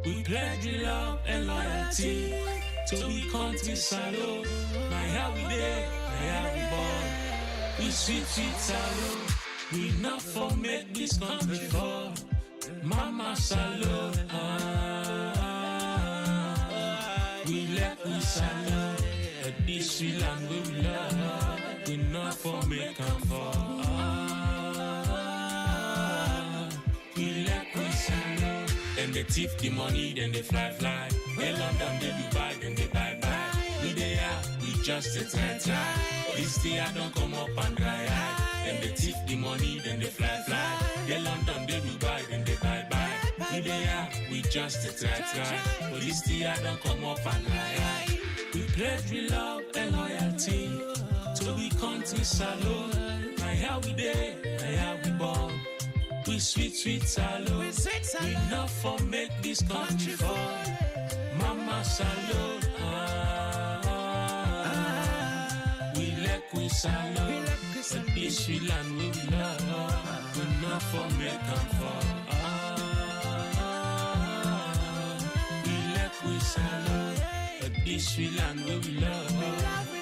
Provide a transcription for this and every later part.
We pledge love and loyalty to we country salute. My how we there, my how we born. We sweet salute. We not for make this country fall. Mama salute. We let we salute. At this we land we love. We not for make them fall. We let we salute. Then they thief the money, then they fly. They London, they Dubai, then they bye. We there, we just a try. This day I don't come up and dry eye. Then they thief the money, then they fly. They London, they Dubai, then they bye. We there, we just a try. This day I don't come up and dry eye. We pledge we love and loyalty to we country salute. My how we there, my how we born. We sweet salute. We not for make this country fall. Mama salute. We let we salute. But this we land we love. We not for make them fall. We let we salute. But this we land we love.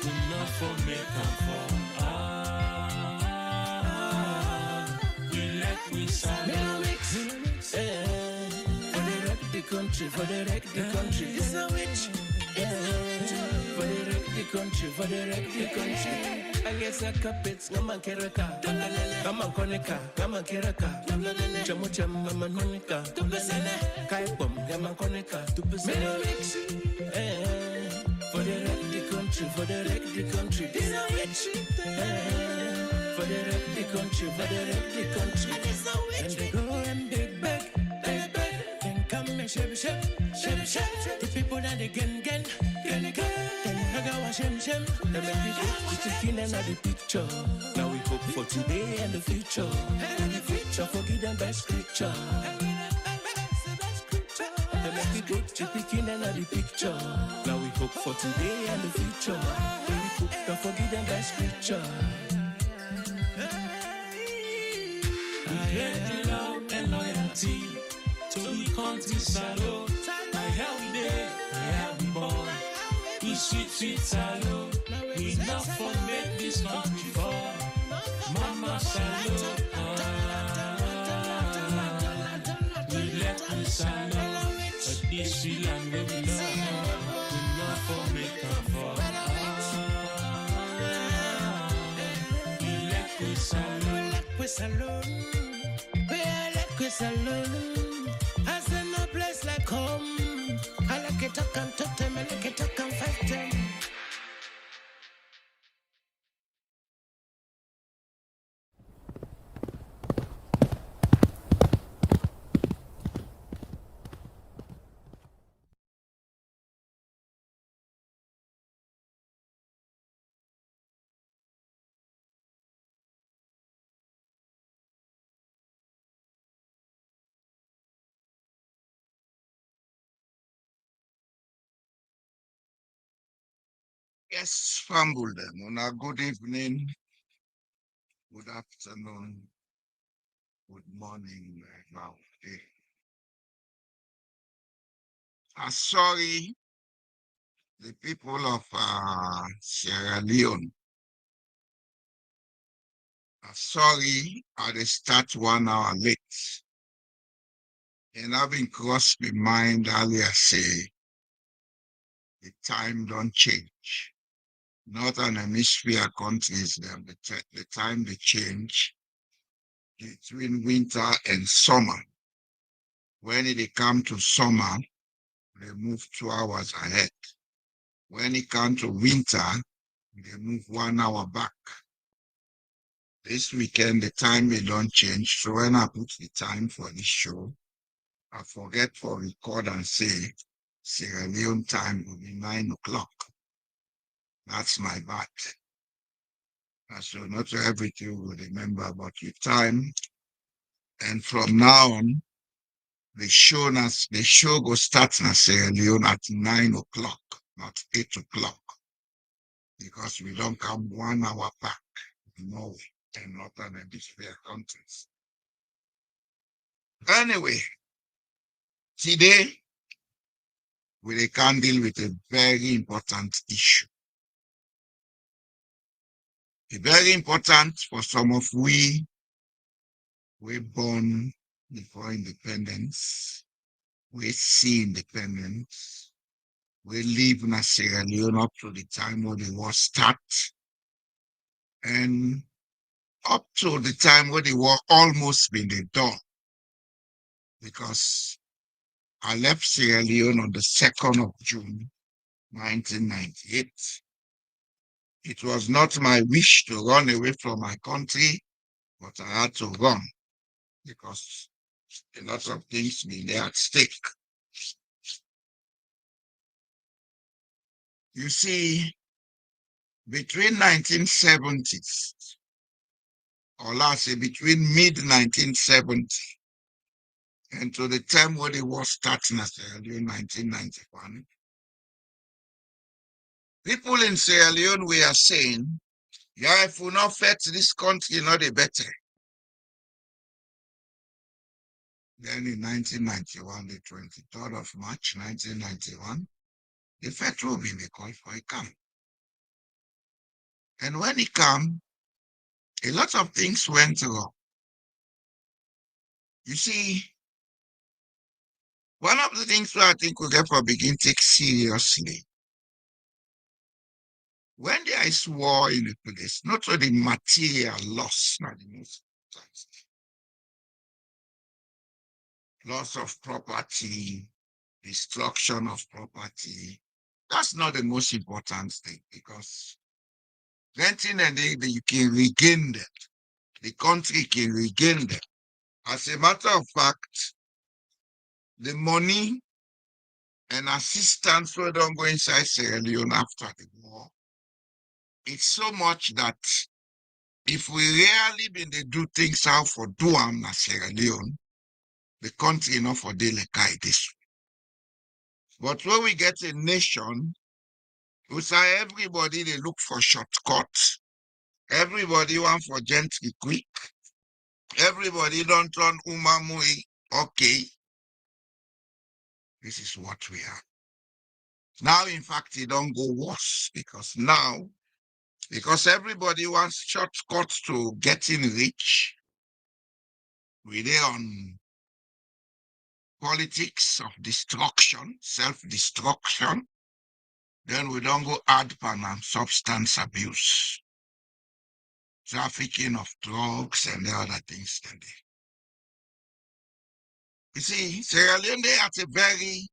We not for make them fall. We salute. Country, for the wreck the country. It's a witch. For the wreck the country, for the wreck the country. I guess I carpets, Gaman Keraka, Gaman Koneka, Gaman Keraka, Chamucham, Gaman Monica, Kai Bomb, Gaman Koneka, for the wreck the country, for the wreck the country. It's a witch. For the wreck the country, for the wreck the country. And they go and dig back. Shep. The people that they gen. Then Hagawa Shem. They make me go to taking another picture. Now we hope for today and the future. Forgive them by scripture. They make me go to taking another picture. Now we hope for today and the future. Don't forgive them by scripture. We pledge love and loyalty to we country salute. My how we there, my how we born. We sweet salute. We not for make this country fall. Mama salute. We let we salute. But this we land we love. We not for make them fall. We let we salute. We salute. As in no place like home. I like it, I can talk them, I like it, I can fight them. Yes, fumble them. Una good evening, good afternoon, good morning, now. I'm sorry, the people of Sierra Leone. I'm sorry, they start 1 hour late. And having crossed my mind earlier, say the time don't change. Northern Hemisphere countries, the time they change between winter and summer. When it come to summer, they move 2 hours ahead. When it comes to winter, they move 1 hour back. This weekend, the time may don't change. So when I put the time for this show, I forget for record and say Sierra Leone time will be 9 o'clock. That's my bad. So not everything will remember about your time. And from now on, the show go start in Sierra Leone at 9 o'clock, not 8 o'clock. Because we don't come 1 hour back in Norway and Northern Hemisphere countries. Anyway, today we can deal with a very important issue. It's very important for some of we born before independence, we see independence, we live in Sierra Leone up to the time when the war start, and up to the time when the war almost been done, because I left Sierra Leone on the 2nd of June, 1998. It was not my wish to run away from my country, but I had to run because a lot of things been there at stake. You see, between 1970s, or let's say between mid-1970 and to the time when the war started in Sierra Leone, 1991, people in Sierra Leone were saying, yeah, if we not fight this country, not the better. Then in 1991, the 23rd of March, 1991, the federal will be called for a camp. And when he came, a lot of things went wrong. You see, one of the things where I think we therefore begin to take seriously, when there is war in a place, not only material loss, not the most important, loss of property, destruction of property, that's not the most important thing, because renting and you can regain them. The country can regain them. As a matter of fact, the money and assistance we don't go inside Sierra Leone after the war, it's so much that if we really been to do things how for do na Sierra Leone, the country enough for day like this. But when we get a nation, we say everybody they look for shortcuts, everybody want for gently quick, everybody don't turn umamui, okay. This is what we are. Now, in fact, it don't go worse because everybody wants shortcuts to getting rich, we're there on politics of destruction, self-destruction, then we don't go add pan and substance abuse, trafficking of drugs and the other things. You see, Sierra Leone at a very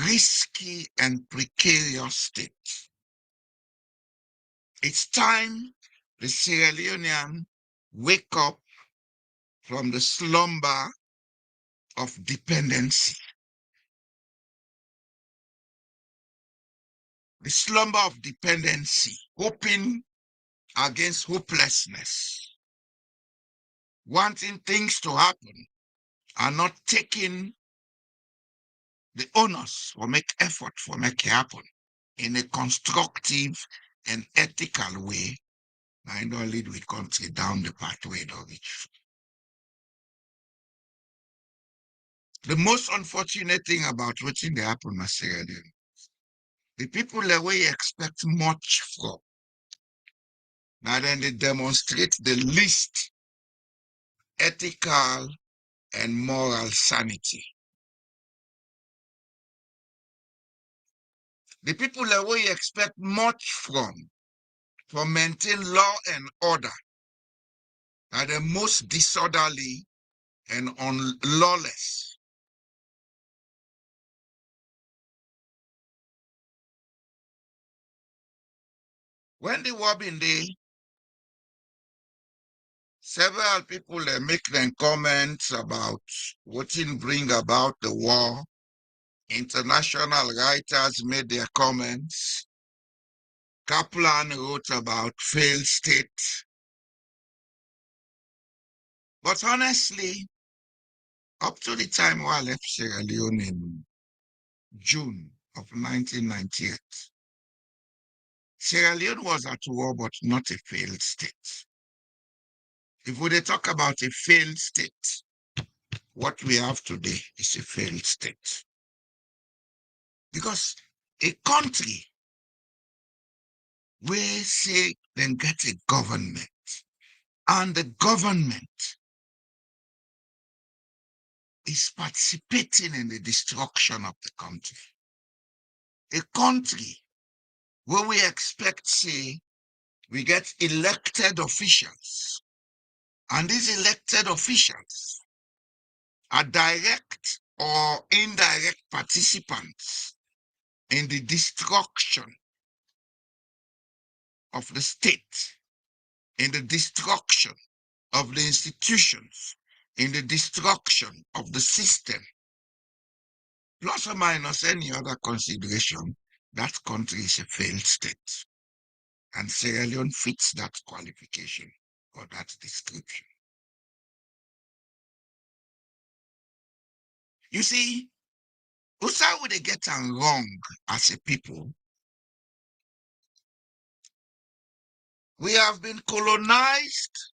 risky and precarious state. It's time the Sierra Leonean wake up from the slumber of dependency. The slumber of dependency, hoping against hopelessness, wanting things to happen and not taking the onus or make effort for make it happen in a constructive and ethical way. I don't lead with country down the pathway of reach. The most unfortunate thing about what they happen in Sierra Leone, the people that we expect much from, now then they demonstrate the least ethical and moral sanity. The people that we expect much from maintain law and order, are the most disorderly and lawless. When the war been there, several people make them comments about what it bring about the war. International writers made their comments. Kaplan wrote about failed state. But honestly, up to the time when I left Sierra Leone in June of 1998, Sierra Leone was at war, but not a failed state. If we talk about a failed state, what we have today is a failed state. Because a country where say then get a government, and the government is participating in the destruction of the country. A country where we expect, say, we get elected officials, and these elected officials are direct or indirect participants in the destruction of the state, in the destruction of the institutions, in the destruction of the system, plus or minus any other consideration, that country is a failed state. And Sierra Leone fits that qualification or that description. You see, how would they get them wrong as a people? We have been colonized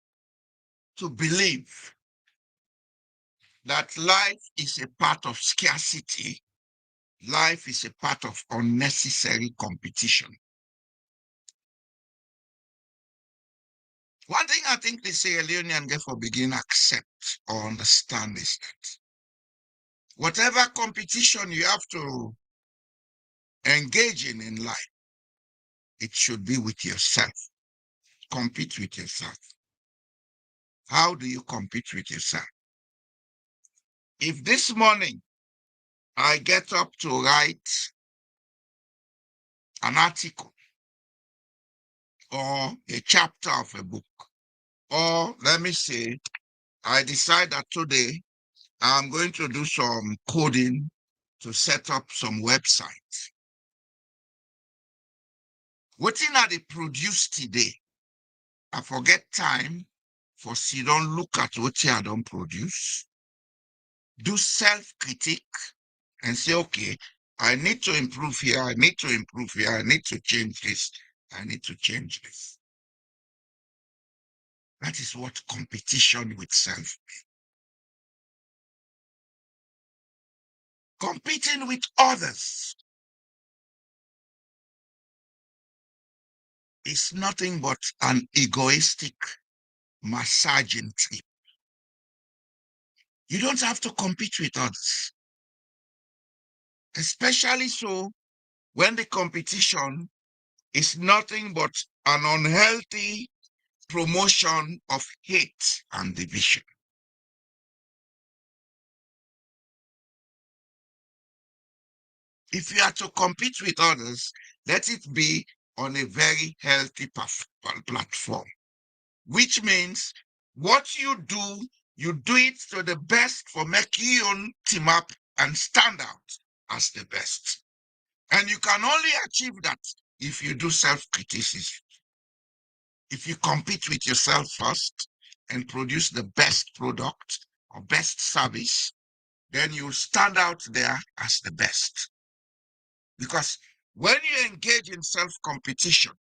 to believe that life is a part of scarcity, life is a part of unnecessary competition. One thing I think the Sierra Leonean get for begin accept or understand is that whatever competition you have to engage in life, it should be with yourself. Compete with yourself. How do you compete with yourself? If this morning I get up to write an article or a chapter of a book, or let me say, I decide that today I'm going to do some coding to set up some websites. What thing I produce today, I forget time for see don't look at what I don't produce, do self-critique and say, okay, I need to improve here, I need to improve here, I need to change this, I need to change this. That is what competition with self is. Competing with others is nothing but an egoistic massaging trip. You don't have to compete with others. Especially so when the competition is nothing but an unhealthy promotion of hate and division. If you are to compete with others, let it be on a very healthy platform, which means what you do it to the best for making your own team up and stand out as the best. And you can only achieve that if you do self-criticism. If you compete with yourself first and produce the best product or best service, then you'll stand out there as the best. Because when you engage in self-competition,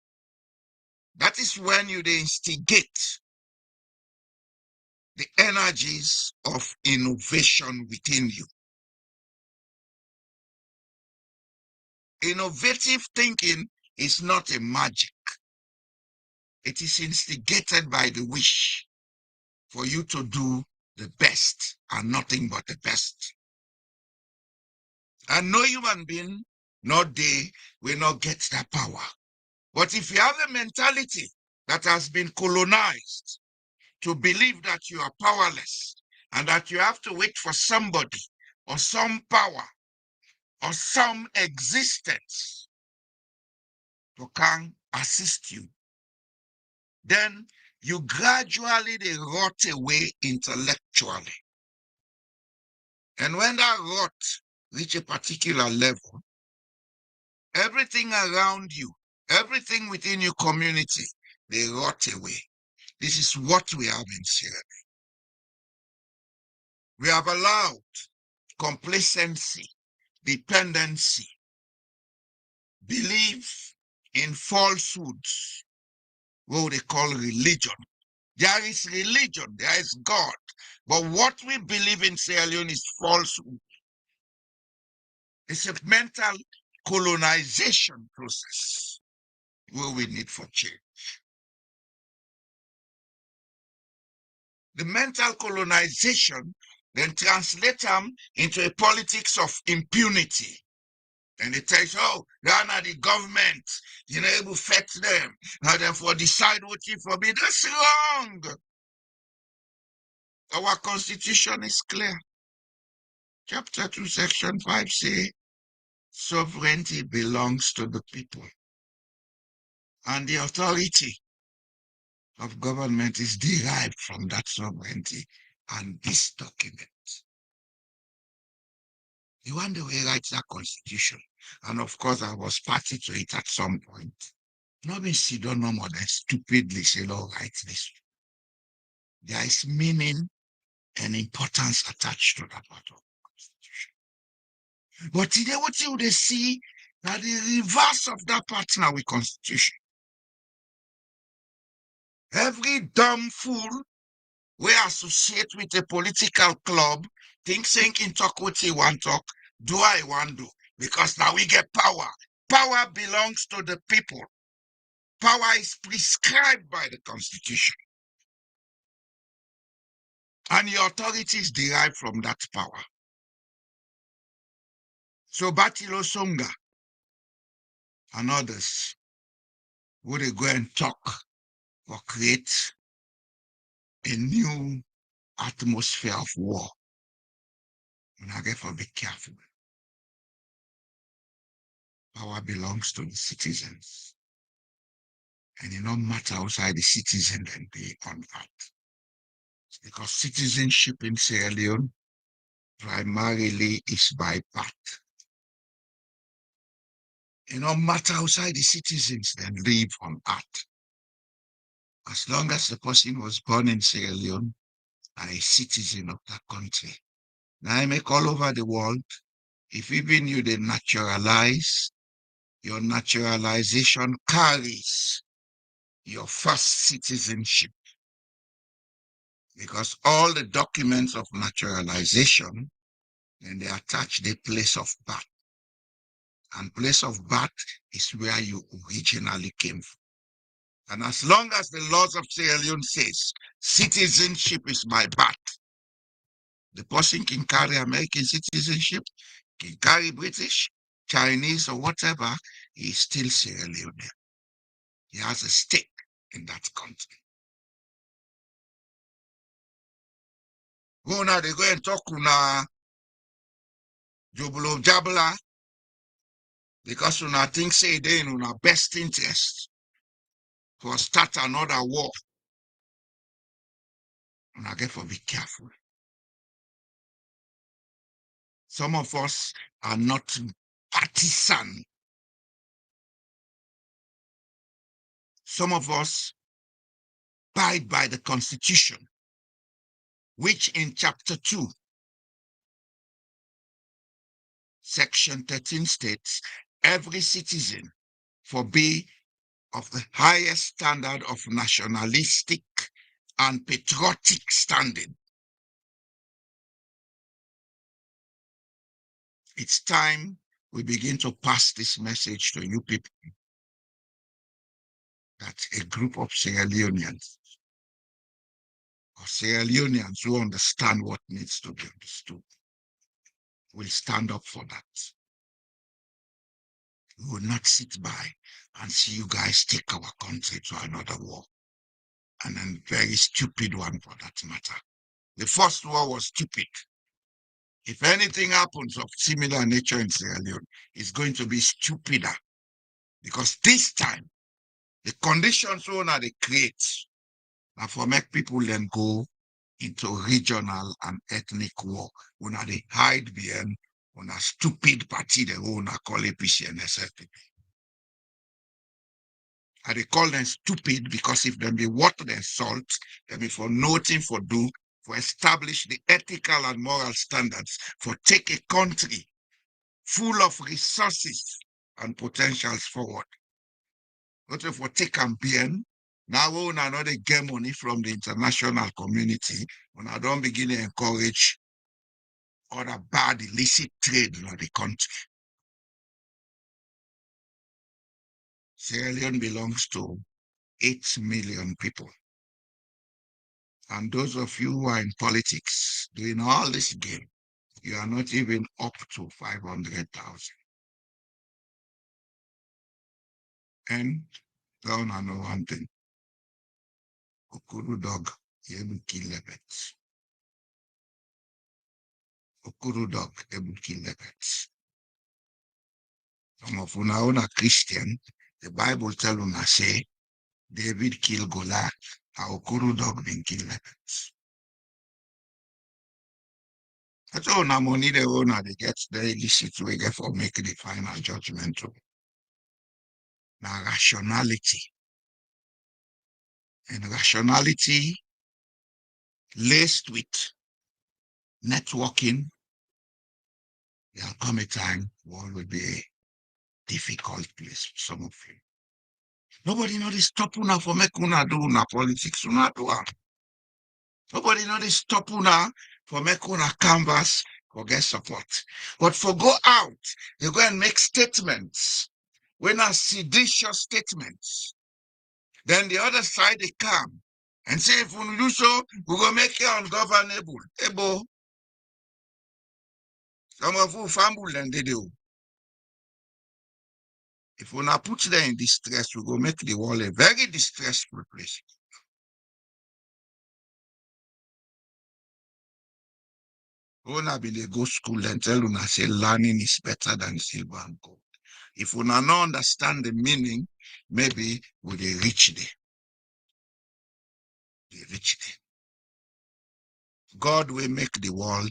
that is when you instigate the energies of innovation within you. Innovative thinking is not a magic. It is instigated by the wish for you to do the best and nothing but the best. And no human being, no day, will not get that power. But if you have a mentality that has been colonized to believe that you are powerless and that you have to wait for somebody or some power or some existence to come assist you, then you gradually they rot away intellectually. And when that rot reach a particular level, everything around you, everything within your community, they rot away. This is what we have in Sierra Leone. We have allowed complacency, dependency, belief in falsehoods, what they call religion. There is religion, there is God, but what we believe in Sierra Leone is falsehood. It's a mental colonization process where we need for change. The mental colonization then translate them into a politics of impunity. And they tell you, oh, they are not the government, able to fetch them, and therefore decide what you forbid. That's wrong. Our constitution is clear. Chapter 2, section 5 say, sovereignty belongs to the people. And the authority of government is derived from that sovereignty and this document. You wonder who writes that constitution. And of course, I was party to it at some point. Not being sit down no more than stupidly say, Lord, write this. There is meaning and importance attached to that part of the constitution. But today, what you they see that the reverse of that part now with constitution. Every dumb fool we associate with a political club, thinking talk what he want talk, do I want do, because now we get power. Power belongs to the people. Power is prescribed by the Constitution. And the authority is derived from that power. So Batilo Songa and others would they go and talk or create a new atmosphere of war. And I therefore be careful. Power belongs to the citizens. And it don't matter outside the citizen and be on earth. Because citizenship in Sierra Leone primarily is by birth. It don't matter outside the citizens then live on earth. As long as the person was born in Sierra Leone, are a citizen of that country. Now I make all over the world, if even you they naturalize, your naturalization carries your first citizenship. Because all the documents of naturalization, and they attach the place of birth. And place of birth is where you originally came from. And as long as the laws of Sierra Leone says citizenship is by birth, the person can carry American citizenship, can carry British, Chinese, or whatever, he is still Sierra Leone. He has a stake in that country. Go now, they go and talk una Jobulo Jabla, because una think say they in una best interest for start another war. And I therefore be careful. Some of us are not partisan. Some of us abide by the Constitution, which in chapter 2, section 13 states, every citizen for be of the highest standard of nationalistic and patriotic standing. It's time we begin to pass this message to you people, that a group of Sierra Leoneans, or Sierra Leoneans who understand what needs to be understood, will stand up for that. We will not sit by and see you guys take our country to another war, and a very stupid one for that matter. The first war was stupid. If anything happens of similar nature in Sierra Leone, it's going to be stupider, because this time the conditions they create are for make people then go into regional and ethnic war. When they hide behind on a stupid party they call APC and SLPP. And they call them stupid because if them be water and salt, they be for nothing for do, for establish the ethical and moral standards, for take a country full of resources and potentials forward. Not for take campaign. Now we not get money from the international community, when I don't begin to encourage other bad illicit trade in the country. Sierra Leone belongs to 8 million people. And those of you who are in politics doing all this game, you are not even up to 500,000. And down I know one thing. Okuru dog, ebuki lebet. Okuru dog, ebuki lebet. Some of una are Christian. The Bible tell una say David killed Goliath. How Okuru dog been killed lebet. That's all na money they own, they get the illicit way for make the final judgment. Now rationality. And rationality laced with networking, there'll come a time war will be a difficult place for some of you. Nobody know this stop una for make una do una politics, una do am. Nobody know this stop una for make una canvas for get support. But for go out, you go and make statements. When I seditious statements, then the other side they come and say, if we do so, we will make you ungovernable. Ebo, some of you fumble and they do. If we not put them in distress, we will make the world a very distressful place. We not be they go school and tell you say learning is better than silver and gold. If we not understand the meaning, maybe we will reach there. They reach there. God will make the world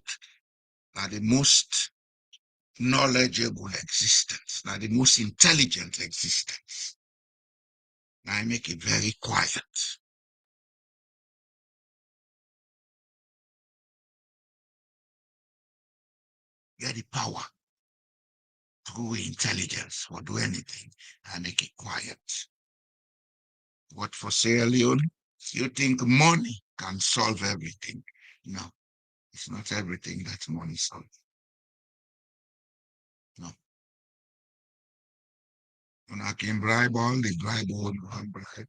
the most knowledgeable existence, the most intelligent existence. Now I make it very quiet. Get the power through intelligence or do anything and make it quiet. But for Sierra Leone, you think money can solve everything. No, it's not everything that money solves. No. When I can bribe all the bribe all one bribe,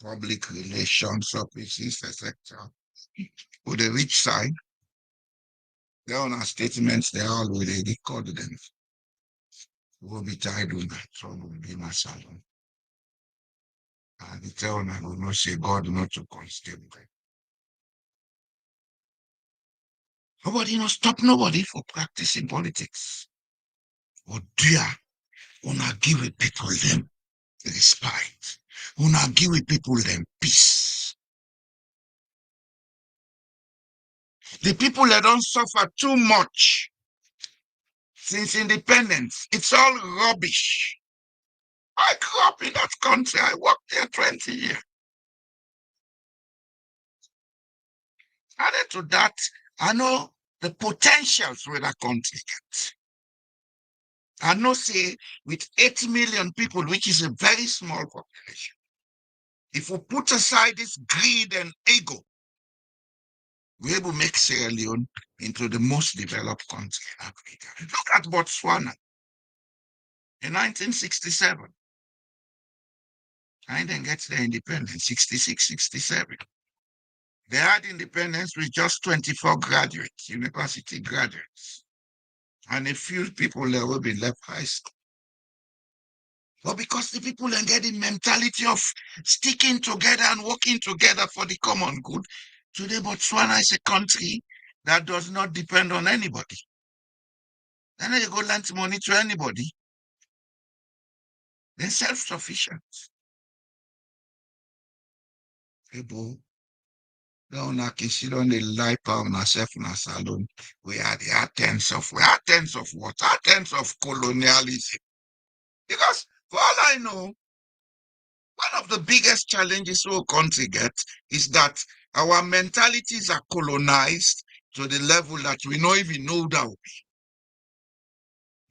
public relations offices, etc. For the rich side, their own statements, they all will record them. We'll be tired with that, so we'll be my salon. And the town I will not say God not to constable. Nobody not stop nobody for practicing politics. But dear, una give people them respite. Una give people them peace. The people that don't suffer too much since independence, it's all rubbish. I grew up in that country. I worked there 20 years. Added to that, I know the potentials where that country gets. I know, say, with 8 million people, which is a very small population, if we put aside this greed and ego, we will make Sierra Leone into the most developed country in Africa. Look at Botswana in 1967. I didn't get their independence, 66, 67. They had independence with just 24 graduates, university graduates. And a few people that will be left high school. But because the people are getting mentality of sticking together and working together for the common good, today Botswana is a country that does not depend on anybody. Then they go lend money to anybody. They're self-sufficient. People don't sit on the light on ourselves in our salon. We are the Athens of what? Athens of colonialism. Because for all I know, one of the biggest challenges our country gets is that our mentalities are colonized to the level that we don't even know that we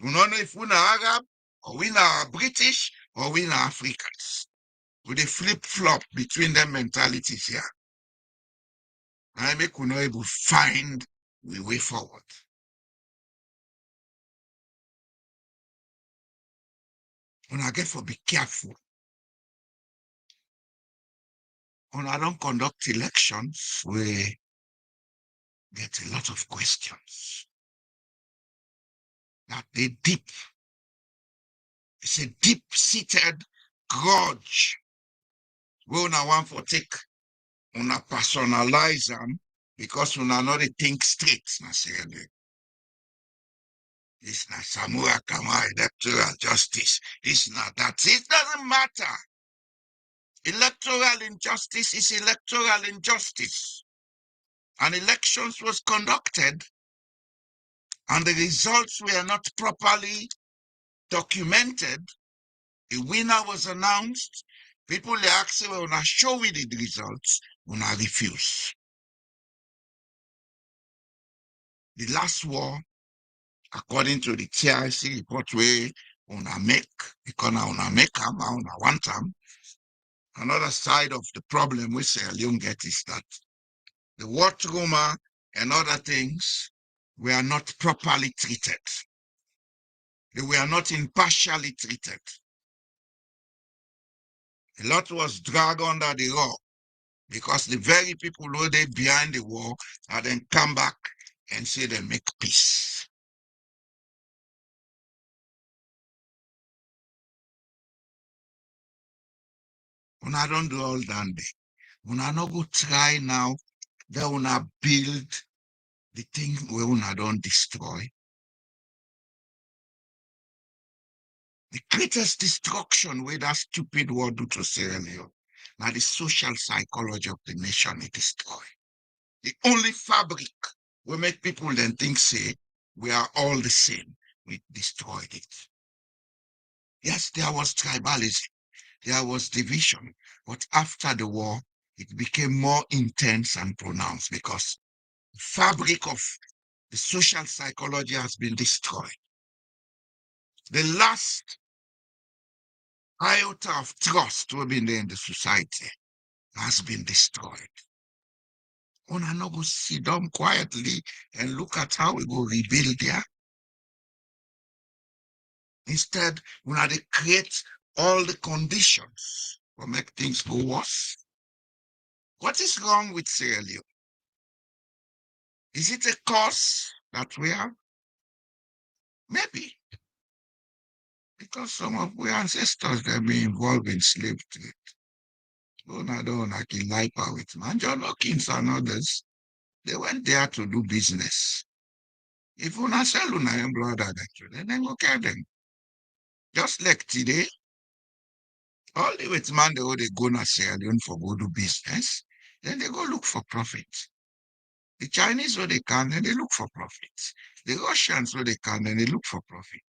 be. We don't know if we're Arab, or we're British, or we're Africans. With a flip-flop between them mentalities here. I make we not able to find the way forward. Una get for be careful. Una don't conduct elections, we get a lot of questions. That they deep. It's a deep-seated grudge. We una want for take, una personalize them because una not dey think straight. Na Sierra Leone. This na Samoa Kama electoral justice. This not that. It doesn't matter. Electoral injustice is electoral injustice. And elections was conducted and the results were not properly documented. A winner was announced. People they ask, well, now show me the results. Una refuse. The last war, according to the TIC report, where una make, because una make them, una want them. Another side of the problem we Sierra Leone get is that the war trauma and other things were not properly treated. They were not impartially treated. A lot was dragged under the rug because the very people who they behind the war and then come back and say they make peace. Una don't do all that day. Una no go try now that una build the thing where una don't destroy. The greatest destruction where that stupid war do to Sierra Leone. Now the social psychology of the nation it destroy. The only fabric will make people then think, say, we are all the same. We destroyed it. Yes, there was tribalism. There was division. But after the war, it became more intense and pronounced because the fabric of the social psychology has been destroyed. The last iota of trust will be there in the society has been destroyed. Una no go sit down quietly and look at how we go rebuild there. Instead, una dey create all the conditions to make things go worse. What is wrong with Sierra Leone? Is it a cause that we have? Maybe. Because some of our ancestors have been involved in slave trade. Una don't like Lipa with man, John Hawkins and others. They went there to do business. If una sell una young brother, then go carry them. Just like today, all the with man they go na Sierra Leone for go do business, then they go look for profit. The Chinese where they can, then they look for profit. The Russians where they can, then they look for profit.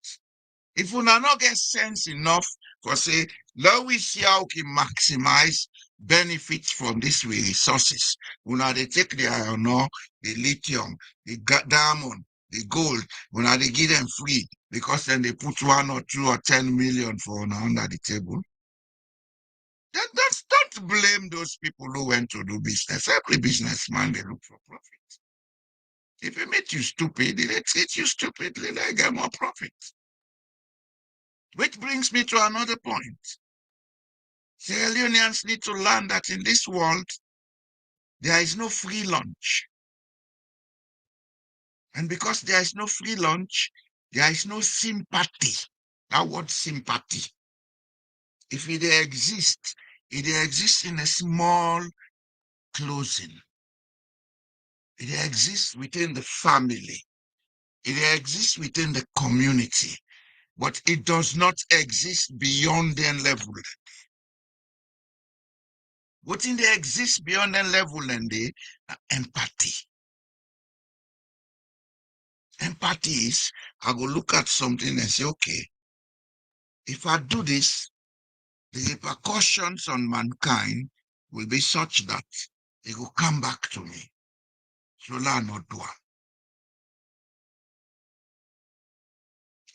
If we not get sense enough for say, let we see how we can maximize benefits from these resources. They take the iron ore, the lithium, the diamond, the gold, they give them free because then they put 1 or 2 or 10 million for under the table. Then don't blame those people who went to do business. Every businessman they look for profit. If it makes you stupid, they treat you stupidly, they get more profit. Which brings me to another point. Sierra Leoneans need to learn that in this world, there is no free lunch. And because there is no free lunch, there is no sympathy. That word sympathy. If it exists in a small closing. It exists within the family. It exists within the community. But it does not exist beyond their level. What in there exists beyond their level and the empathy. Empathy is, I go look at something and say, okay, if I do this, the repercussions on mankind will be such that it will come back to me. So let not do it.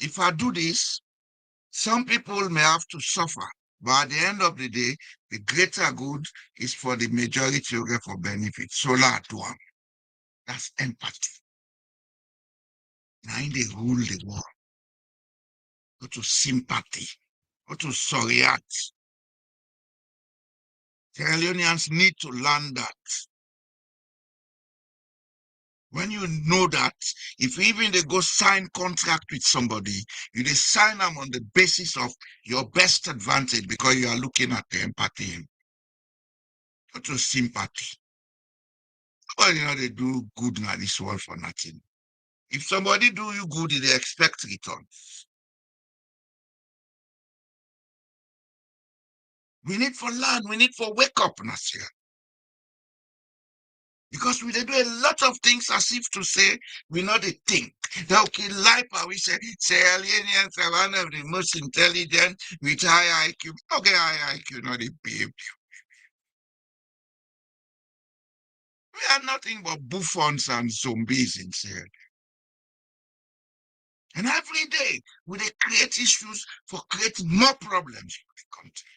If I do this, some people may have to suffer, but at the end of the day, the greater good is for the majority to get for benefit. So let do it. That's empathy. Now they rule the world. Go to sympathy. or to Soriat. Sierra Leoneans need to learn that. When you know that, if even they go sign contract with somebody, you they sign them on the basis of your best advantage because you are looking at the empathy, not to sympathy. Well, they do good in this world for nothing. If somebody do you good, they expect returns. We need for learn, we need for wake up, Nasir. Because we do a lot of things as if to say we know the think. That okay, life we say aliens are one of the most intelligent with high IQ. Okay, high IQ, not the babe. We are nothing but buffons and zombies in here. And every day we create issues for creating more problems for the country.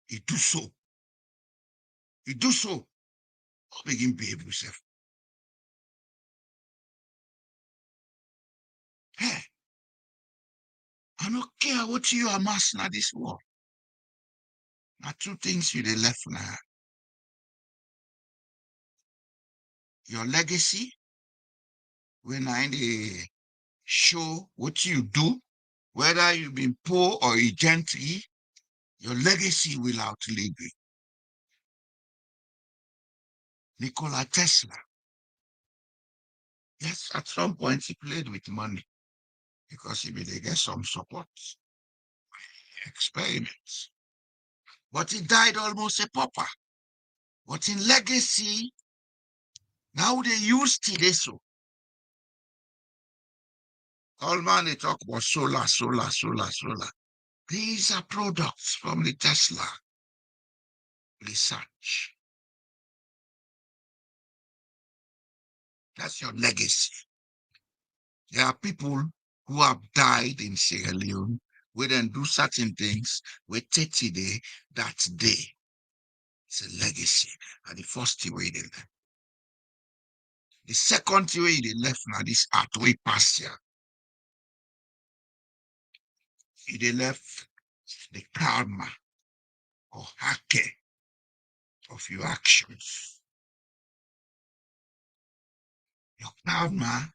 You do so. You do so. Or begin behave yourself. Hey, I don't care what you are massing at this war. Now, two things you left now. Your legacy, when I show what you do, whether you've been poor or a gentry, your legacy will outlive you. Nikola Tesla. Yes, at some point he played with money because he may get some support, experiments. But he died almost a pauper. But in legacy, now they use today so. All man they talk about solar. These are products from the Tesla research. That's your legacy. There are people who have died in Sierra Leone, we then do certain things, we 30 day, that day. It's a legacy. And the first way they left. The second way they left now this way past here. They left the karma or hake of your actions. Your karma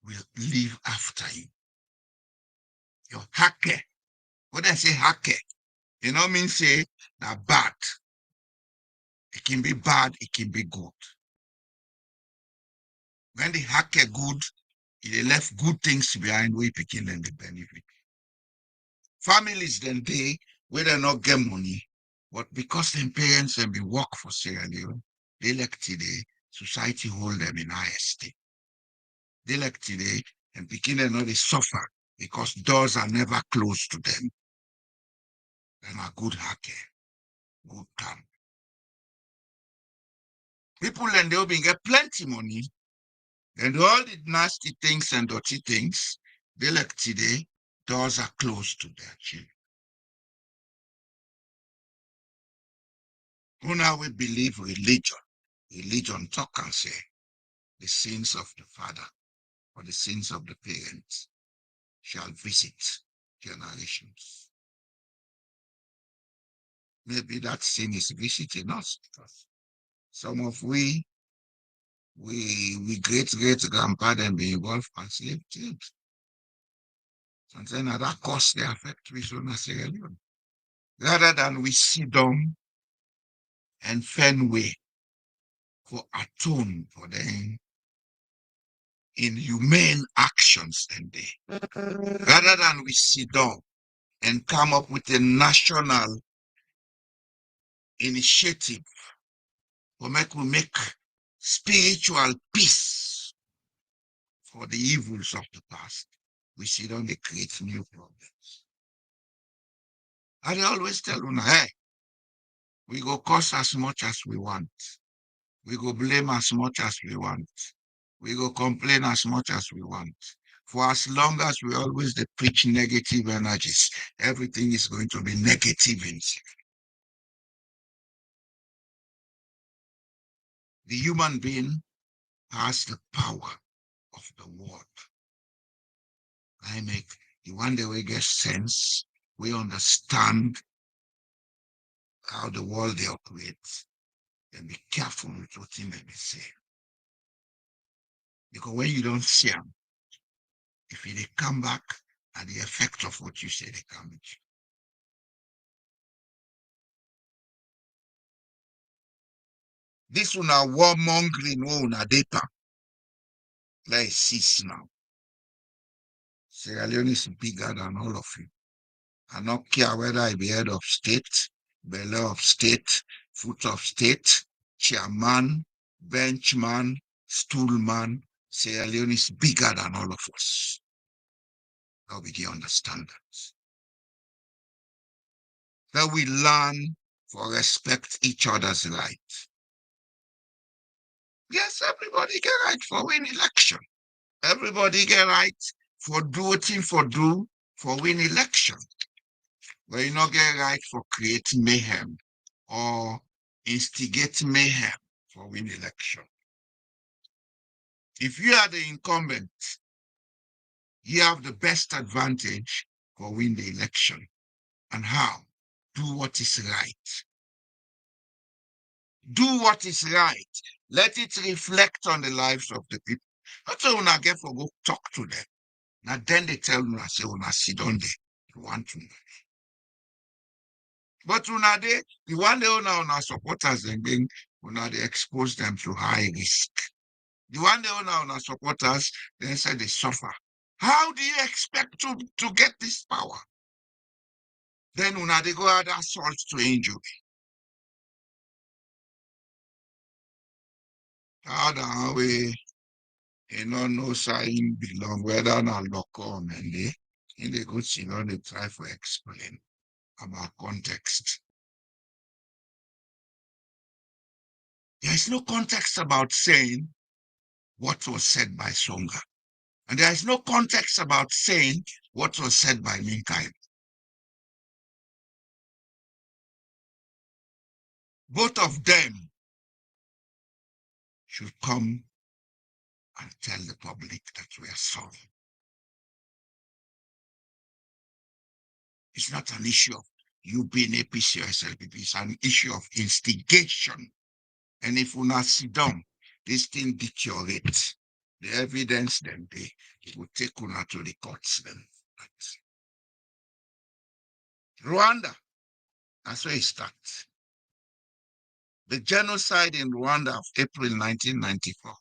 will live after you. Your hake. What I say hake? You know mean say that bad. It can be bad, it can be good. When the hake good, they left good things behind we picking them the benefit. Families then where they not get money, but because their parents and be work for Sierra Leone, they like today, society hold them in high esteem. They like today and picking them not they suffer because doors are never closed to them. Then a good hake, good time. People then they'll be get plenty money, and all the nasty things and dirty things, they like today, doors are closed to their children. Who now we believe religion. Religion talk and say the sins of the father or the sins of the parents shall visit generations. Maybe that sin is visiting us because some of we great grandparents be involved in slave trade. And then at that cost they affect we so Sierra Leone. Rather than we sit down and find way for atone for them in humane actions than they. Rather than we sit down and come up with a national initiative for we make spiritual peace for the evils of the past, we sit down and create new problems. I always tell you, hey, we go curse as much as we want. We go blame as much as we want. We go complain as much as we want. For as long as we always preach negative energies, everything is going to be negative in itself. The human being has the power of the word. I make the one that we get sense, we understand how the world they operate, and be careful with what thing that they say. Because when you don't see them, if they come back and the effect of what you say, they come with you. This one are warmongering one a data. Let's cease now. Sierra Leone is bigger than all of you. I don't care whether I be head of state, belly of state, foot of state, chairman, benchman, stoolman. Sierra Leone is bigger than all of us. Now we can understand that. That we learn for respect each other's right. Yes, everybody get right for win election. Everybody get right for doing for win election. But you not get right for creating mayhem or instigate mayhem for win election. If you are the incumbent, you have the best advantage for win the election. And how? Do what is right. Do what is right. Let it reflect on the lives of the people. That's why when I get for go talk to them. Now then they tell me, I say, when I sit on there, you want to know. But when they, the one they own our supporters, when they expose them to high risk. The one they own our supporters, they say they suffer. How do you expect to get this power? Then when they go add assault to injury. How the way no sign belong, whether not lock on and they in the good they try to explain about context. There is no context about saying what was said by Songa. And there is no context about saying what was said by Minkai. Both of them should come and tell the public that we are sorry. It's not an issue of you being APC or SLPP. It's an issue of instigation. And if we not sit down, this thing deteriorates. The evidence then it will take una to the courts then. Rwanda, that's where it starts. The genocide in Rwanda of April 1994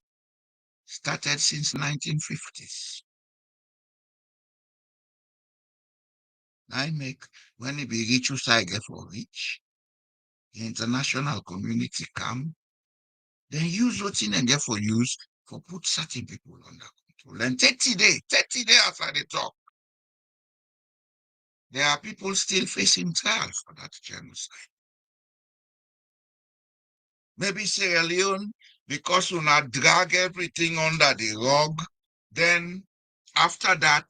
started since 1950s. I make when it be rich get for rich, the international community come, then use what in and get for use for put certain people under control. And 30 days after the talk, there are people still facing trial for that genocide. Maybe Sierra Leone, because we not drag everything under the rug, then after that,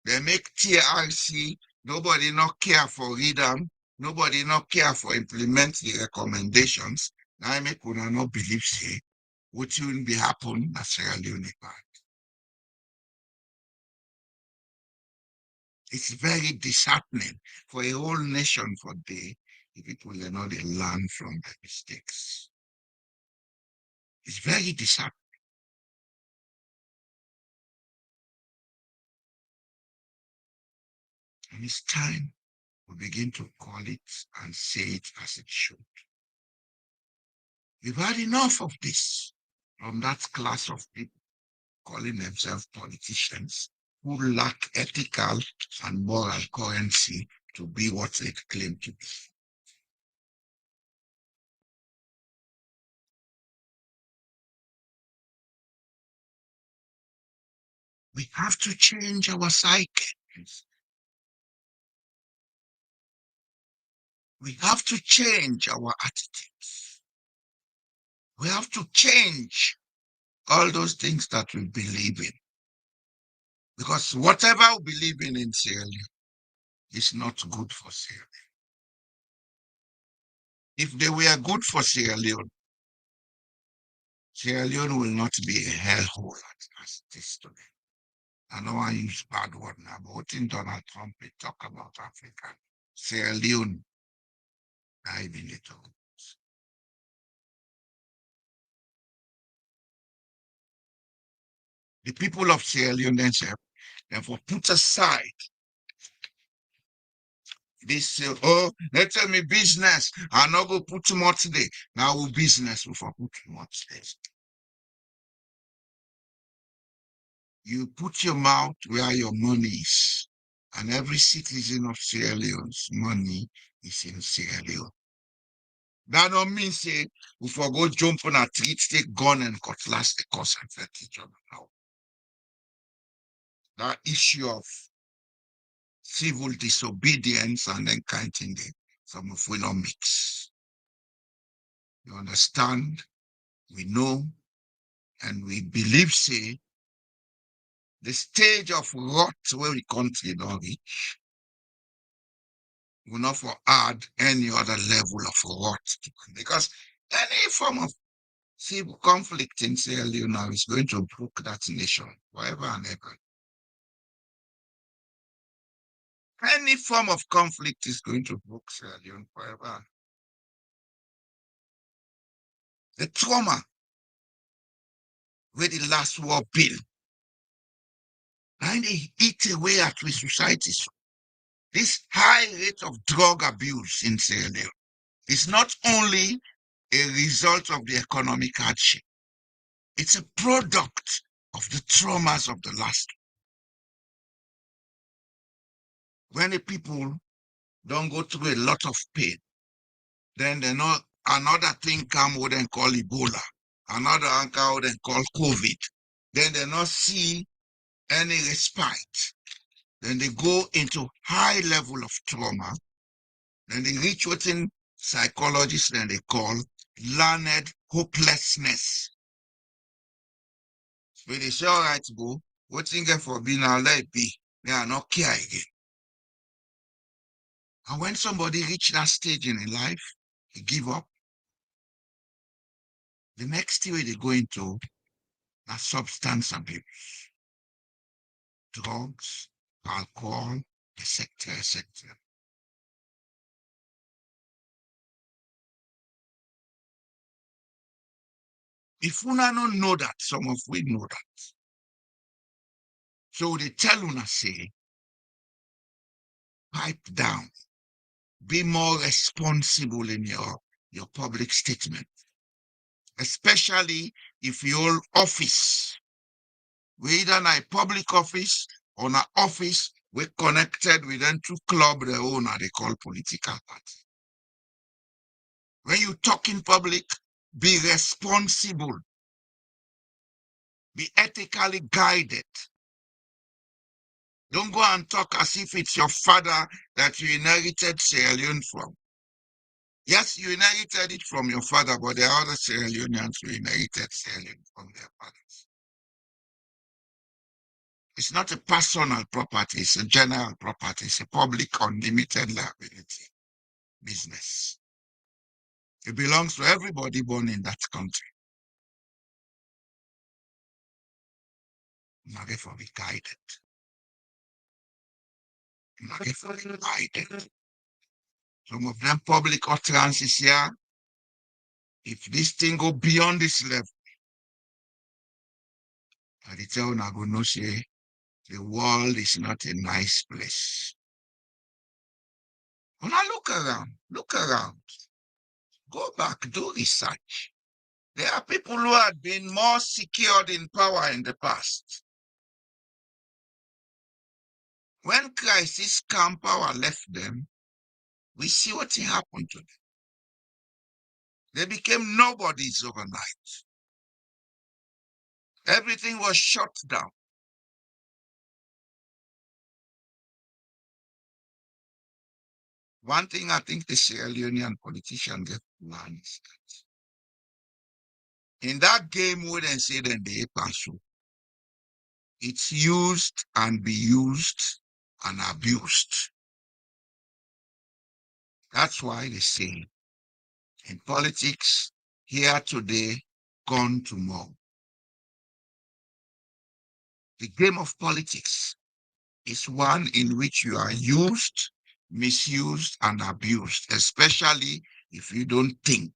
they make TRC, nobody not care for read them, nobody not care for implement the recommendations. Now I make una not believe say what will be happen at Sierra Leone part. It's very disheartening for a whole nation for the people they know they learn from their mistakes. It's very disheartening. And it's time we begin to call it and say it as it should. We've had enough of this from that class of people calling themselves politicians who lack ethical and moral currency to be what they claim to be. We have to change our psyche. We have to change our attitudes. We have to change all those things that we believe in. Because whatever we believe in Sierra Leone is not good for Sierra Leone. If they were good for Sierra Leone will not be a hellhole as it is today. I don't want to use bad word now, but what in Donald Trump he talk about Africa? Sierra Leone, I even they talk. The people of Sierra Leone themselves, therefore put aside this, let's tell me business. I not go put too much today. Now we business before put too much today. You put your mouth where your money is. And every citizen of Sierra Leone's money is in Sierra Leone. That don't mean say we for go jump on a tree, take gun and cutlass the cause and fight each other now. That issue of civil disobedience and then counting them, some of we don't mix. You understand? We know and we believe say the stage of rot where we country don't reach will not for add any other level of rot to it. Because any form of civil conflict in Sierra Leone now is going to broke that nation forever and ever. Any form of conflict is going to broke Sierra Leone forever. The trauma where the last war built, and they eat away at with societies. This high rate of drug abuse in Sierra Leone is not only a result of the economic hardship, it's a product of the traumas of the last. When the people don't go through a lot of pain, then they know another thing come what they call Ebola, another anchor what they call COVID. Then they not see any respite. Then they go into high level of trauma. Then they reach what in psychologists then they call learned hopelessness. So they say, all right, go, what thing for being now let it be. They are not care again. And when somebody reach that stage in life, he give up. The next thing they go into are substance abuse, drugs, alcohol, etc., etc. If una don't know that, some of we know that. So they tell una say, pipe down, be more responsible in your public statement, especially if your office, whether a public office or an office we connected with them to club the owner they call political party. When you talk in public, be responsible, be ethically guided. Don't go and talk as if it's your father that you inherited Sierra Leone from. Yes, you inherited it from your father, but there are other Sierra Leoneans who inherited Sierra Leone from their fathers. It's not a personal property, it's a general property, it's a public unlimited liability business. It belongs to everybody born in that country. Now therefore be guided. Now therefore be guided. Some of them public utterances here, if this thing go beyond this level, I tell you, I go no say the world is not a nice place. When I look around, go back, do research. There are people who had been more secured in power in the past. When crisis come, power left them, we see what happened to them. They became nobodies overnight. Everything was shut down. One thing I think the Sierra Leonean politicians get to learn is that in that game where they say that they pass, it's used and be used and abused. That's why they say in politics, here today, gone tomorrow. The game of politics is one in which you are used, misused, and abused, especially if you don't think.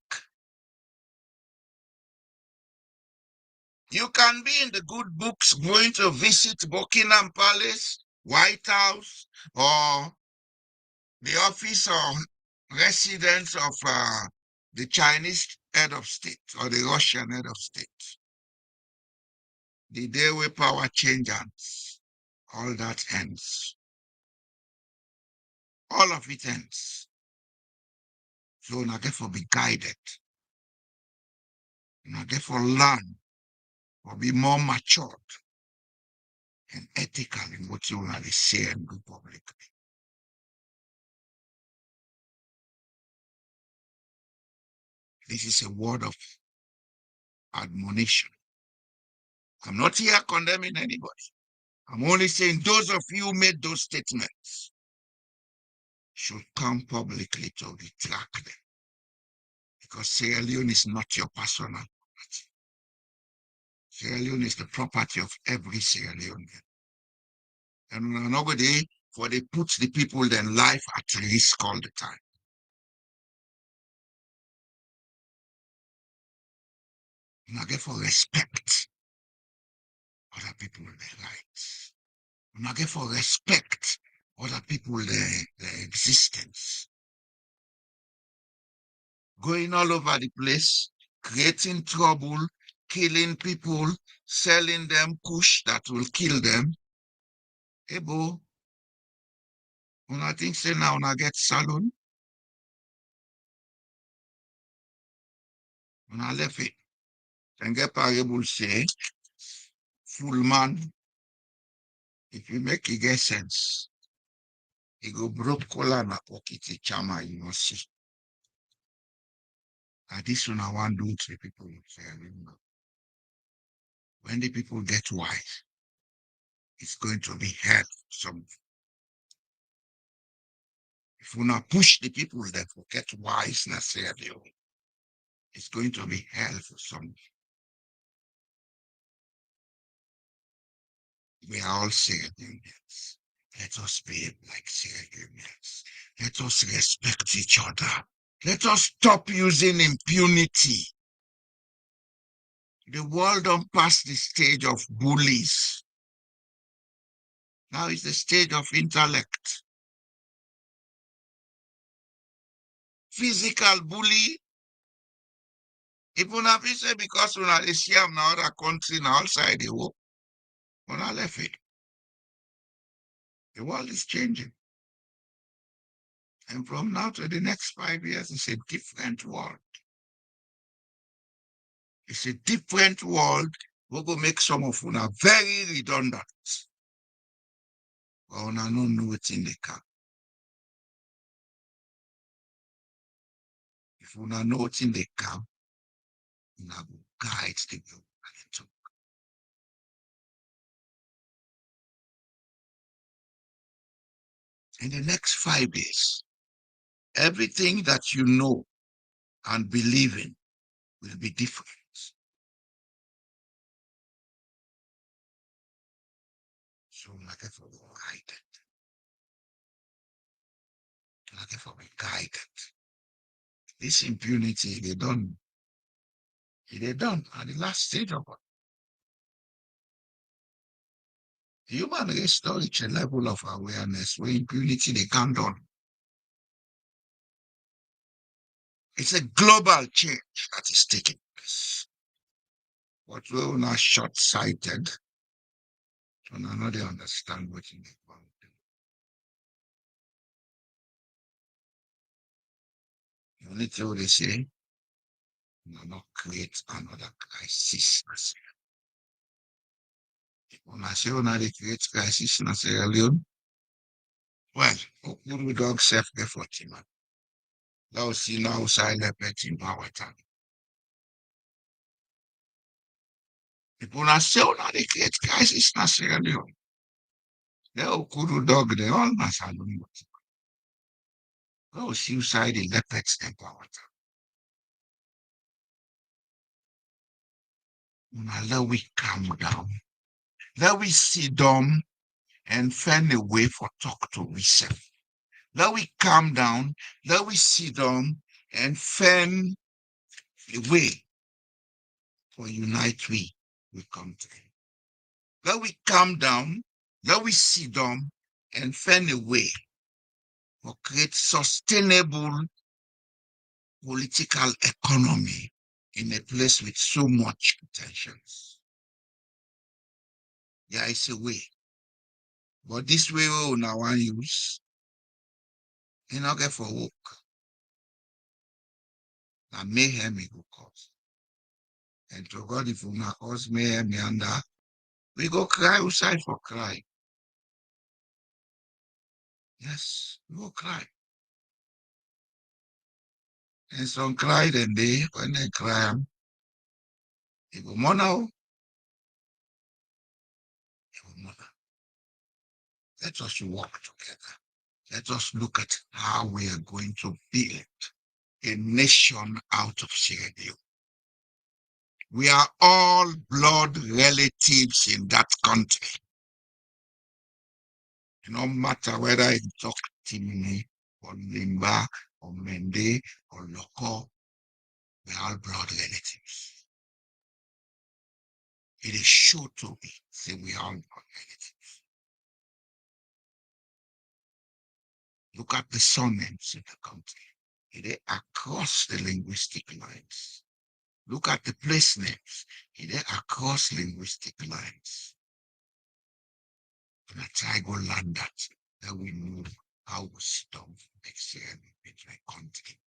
You can be in the good books going to visit Buckingham Palace, White House, or the office or residence of the Chinese head of state or the Russian head of state. The day where power changes, all that ends. All of it ends. So now therefore be guided. Now therefore learn or be more matured and ethical in what you want to say and do publicly. This is a word of admonition. I'm not here condemning anybody. I'm only saying those of you who made those statements should come publicly to retract them. Because Sierra Leone is not your personal property. Sierra Leone is the property of every Sierra Leonean. And nobody, for they put the people then life at risk all the time. And therefore respect other people their rights. And therefore respect other people their existence. Going all over the place, creating trouble, killing people, selling them kush that will kill them. Ebo, when I think say now when I get salon, when I left it, and get parable say, full man, if you make it get sense, he go broke cola na pocket chama, you must see. And this one I want to do to the people. When the people get wise, it's going to be hard for some. If we not push the people that will get wise, it's going to be hell for some. We are all Sierra Leoneans. Let us behave like Sierra Leoneans. Let us respect each other. Let us stop using impunity. The world don't pass the stage of bullies. Now it's the stage of intellect. Physical bully. Even if you say because when I see them in other country now outside the world, when I left it, the world is changing. And from now to the next 5 years, it's a different world. It's a different world. We're going to make some of them very redundant. But we don't know what's in the car. If we don't know what's in the car, we will guide the group. In the next 5 years, everything that you know and believe in will be different. So like if we guided. Like if we guided. This impunity, they done at the last stage of it. The human race don't reach a level of awareness where impunity they can't done. It's a global change that is taking place. But we're not short-sighted, so now they understand what you need to do. The only thing they say, not create another crisis. When I say they create crisis in Sierra Leone, well, Okuru dog self effort, man. Now see now silent in power time. People are saying they create crisis in Sierra Leone. They Okuru dog, they all must have known. Go suicide in leopards and power time. Now let we calm down. Let we sit down and find a way for talk to ourselves. Let we calm down. Let we sit down and find a way for unite we country. Let we calm down. Let we sit down and find a way for create sustainable political economy in a place with so much tensions. There is a way. But this way we now want use, you not get for work. Now mayhem it will cause. And to God, if we not cause mayhem and we go cry outside for cry. Yes, we go cry. And some cry then when they cry, they go more now. They go more now. Let us work together. Let us look at how we are going to build a nation out of Sierra Leone. We are all blood relatives in that country. No matter whether you talk Timini or Limba or Mende or Loko, we are all blood relatives. It is sure to be, say we are all blood relatives. Look at the surnames in the country. It is across the linguistic lines. Look at the place names. It is across linguistic lines. And I try to learn that we know how we stop exchange between country.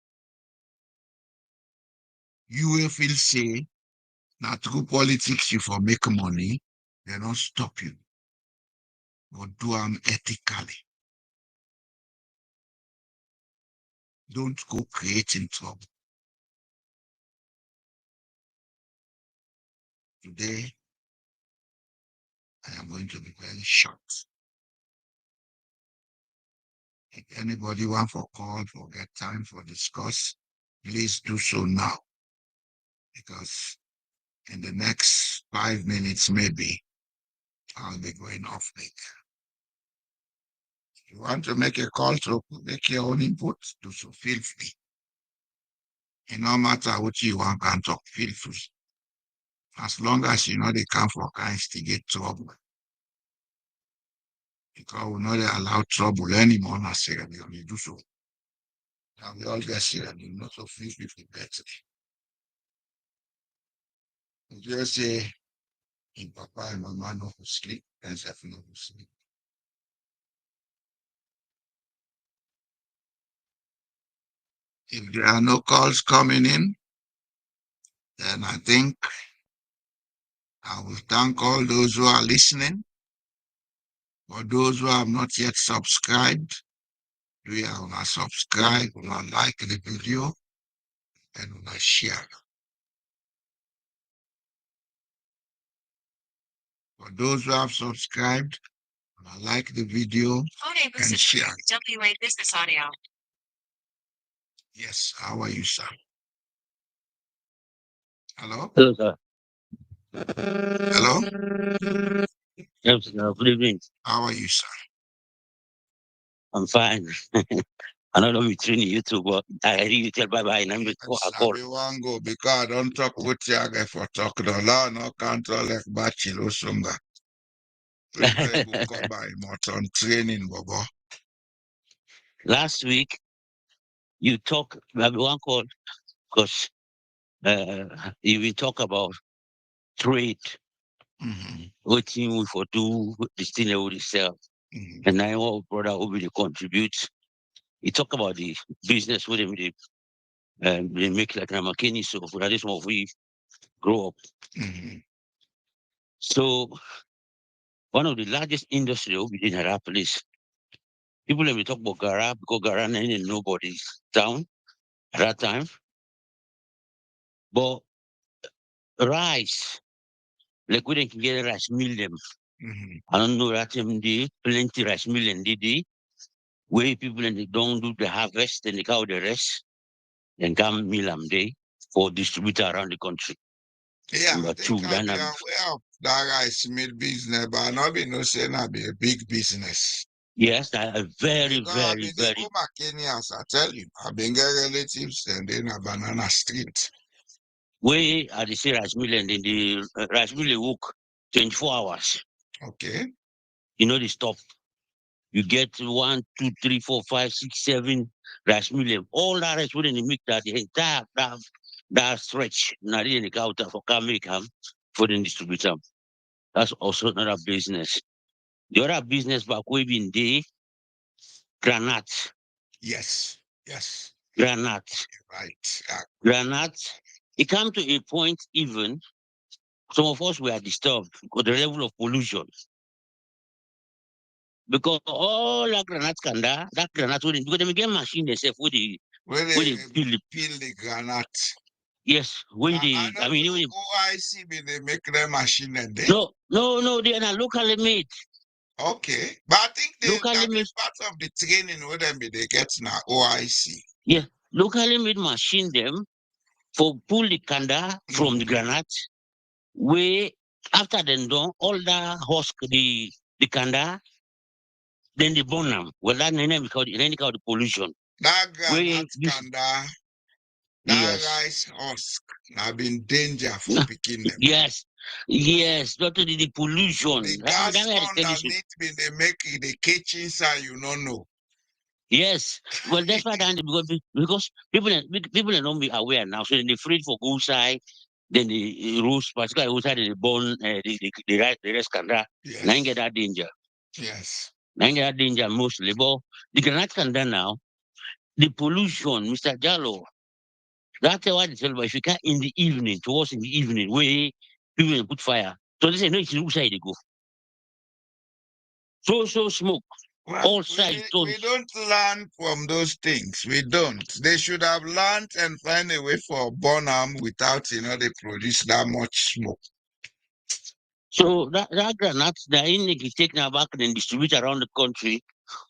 You will feel say, now through politics you for make money, they don't stop you. But do them ethically. Don't go creating trouble. Today, I am going to be very short. If anybody want for call, for get time for discuss, please do so now. Because in the next 5 minutes, maybe, I'll be going off mic. If you want to make a call to make your own input, do so, feel free. And no matter what you want can talk, feel free. As long as you know they come for can instigate trouble. Because we know they allow trouble anymore in Sierra Leone, do so. And we all get Sierra Leone, not so feel free for better. You just say, in Papa and Mama no who sleep, and Zeph no who sleep. If there are no calls coming in, then I think I will thank all those who are listening. For those who have not yet subscribed, we are going to subscribe, we will like the video, and we will share. For those who have subscribed, like the video and share. WA Business Audio. Yes, how are you, sir? Hello? Hello, sir. Hello? Yes, good evening. How are you, sir? I'm fine. I know I'm training you too, but I hear you tell bye bye and I'm call. We want go because I don't talk with you again for talk. No control like bachelor sunga. We go come by on training, Bobo. Last week, you talk, we have one call because you will talk about trade, what team we for do, this thing they will sell. And I know brother who will contribute. He talk about the business with them, they make like a McKinney, so for that is what we grow up. So one of the largest industry within Harapolis, people let me talk about Gara because Gara ain't nobody's town at that time. But rice, like we didn't get a rice mill them. I don't know that them day, plenty rice mill and day, where people and they don't do the harvest and they cow the rest, then come mill them day for distributor around the country. Yeah, Number I think two, I then be aware of that rice meat business, but not be no say na be a big business. Yes, that are very, Because I very, been very. go back Kenya, as I tell you. I been get relatives and then a banana street. We at the say rice mill and then the rice mill work 24 hours. Okay. You know, they stop. You get 1, 2, 3, 4, 5, 6, 7 rice mill. All that rice within the make that the entire that stretch. Now they the counter for can make for the distributor. That's also another business. The other business back way been the granite. Yes. Yes. Granite. Right. Granite. It come to a point even some of us were disturbed with the level of pollution. Because all that granite can that granite wouldn't because they get machine themselves Where where they they peel the granite. yes, where I they I don't mean know when OIC be they make the machine and they. no, they are not locally made. Okay. But I think Locally that be made part of the training where them be they get now OIC. yeah, locally made machine them for pull the kanda from the granite where after them done all the husk the kanda, then they burn them. Well that name because the pollution. That Where granite this kanda, that yes. rice husk, now been danger for picking them. Yes, not only the pollution. The That gas way I tell you. underneath me, they make it the kitchen side, you don't know. Yes, well, that's why because people are not be aware now, so they're afraid for go side, then the roast, particularly outside the bone, the rest can that. Now you Yes. get that danger. Yes. Now you get that danger mostly, but the granite can now. The pollution, Mr. Jallo. That's why they tell you if you can in the evening, towards in the evening, where people will put fire. So they say no, it's outside they go. So smoke. Well, All sides don't. we don't learn from those things. We don't. They should have learned and find a way for Bonham without, they produce that much smoke. So that granite, the in they take now back and distribute around the country,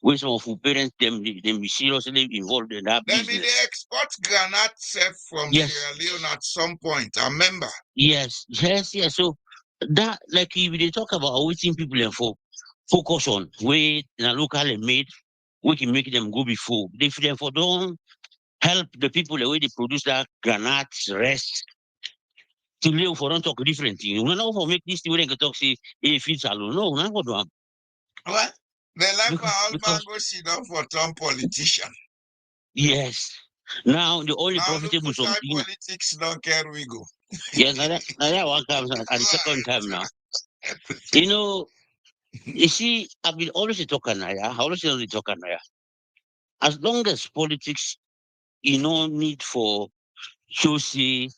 where some of our parents them be seriously involved in that Then they business. export granite self from Yes, Sierra Leone at some point. I remember. yes. So that like if they talk about waiting people and focus on where in a locally made, we can make them go before. If they for don't help the people the way they produce that granite rest to live for don't talk different thing. You know for make this thing we can talk say hey feed alone. No, we're not going to Well, the life of because Alman go sit down for some politician. yes. Now the only Now look profitable inside something. politics, don't care we go. Yes, now that one comes at the second time now. You know, you see, I've been always talking now. I always only talking now. As long as politics, need for show say,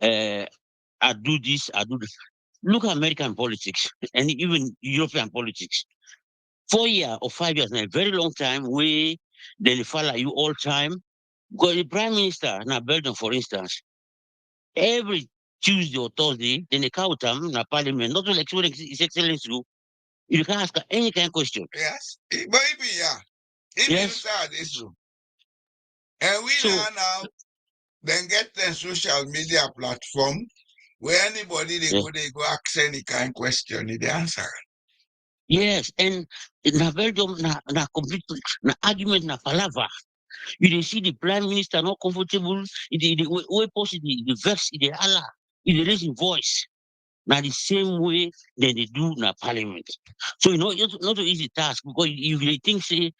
uh, I do this, I do this. Look at American politics and even European politics. 4 years or 5 years now, a very long time. We they follow you all time. Because the prime minister now Belgium, for instance. Every Tuesday or Thursday, then they count them in parliament, not only explaining his excellency. You can ask her any kind of question. Yes. But if yeah, if Yes. inside this room. And we So now then get the social media platform where anybody yeah. they go ask any kind of question, they answer. Yes, and na Belgium na complete na argument na palaver. You dey see the prime minister not comfortable. The way possible the vex, the Allah, the raise his voice. Now the same way that they do na parliament. So it's not an easy task because you really think say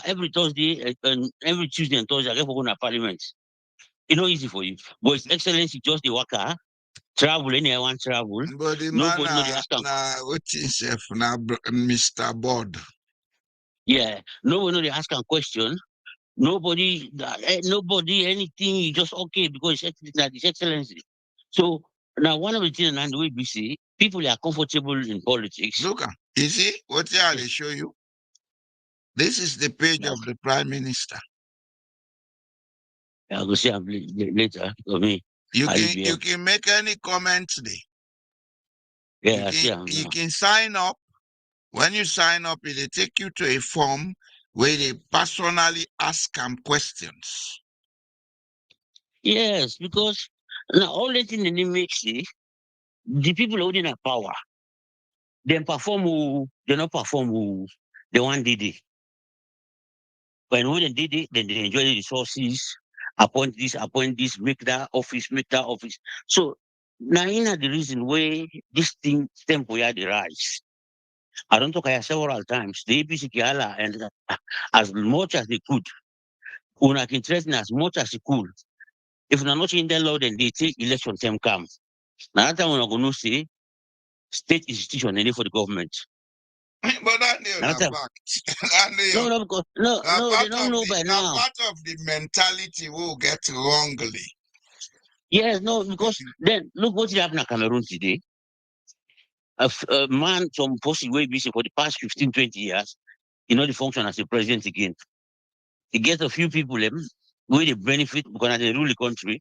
every Thursday and every Tuesday and Thursday I get for na parliament. It's not easy for you. But His Excellency just the worker, travel anyone travel. But the man Nobody know they ask him. what himself na Mr. Board. Yeah, nobody know they ask him question. Nobody anything. You just okay because His Excellency. So now one of the things and the way we see people are comfortable in politics. Look, you see what here they Yes. show you? This is the page Yeah, of the Prime Minister. I'll go see him later. For me, You can IBM. make any comments there. Yeah, I see him You now. can sign up. When you sign up, it will take you to a form where they personally ask them questions. Yes, because now all that in the name makes it. the people holding a power, they perform who, they not perform who they want did it. When they did it, then they enjoy the resources, appoint this, make that office, make that office. So now in the reason why this thing tempo had the rise. I don't talk here several times. The APC Kiala and as much as they could, una can threaten as much as they could. If not change the law, then they take election time come. Now that time we're going to say state institution and for the government. But that Now na that time, fact. no, because no, they don't know by now. Part of the mentality will get wrongly. Yes, no, because then look what happened in Cameroon today. A man from Post way busy for the past 15, 20 years, the function as a president again. He gets a few people where they benefit because they rule the country,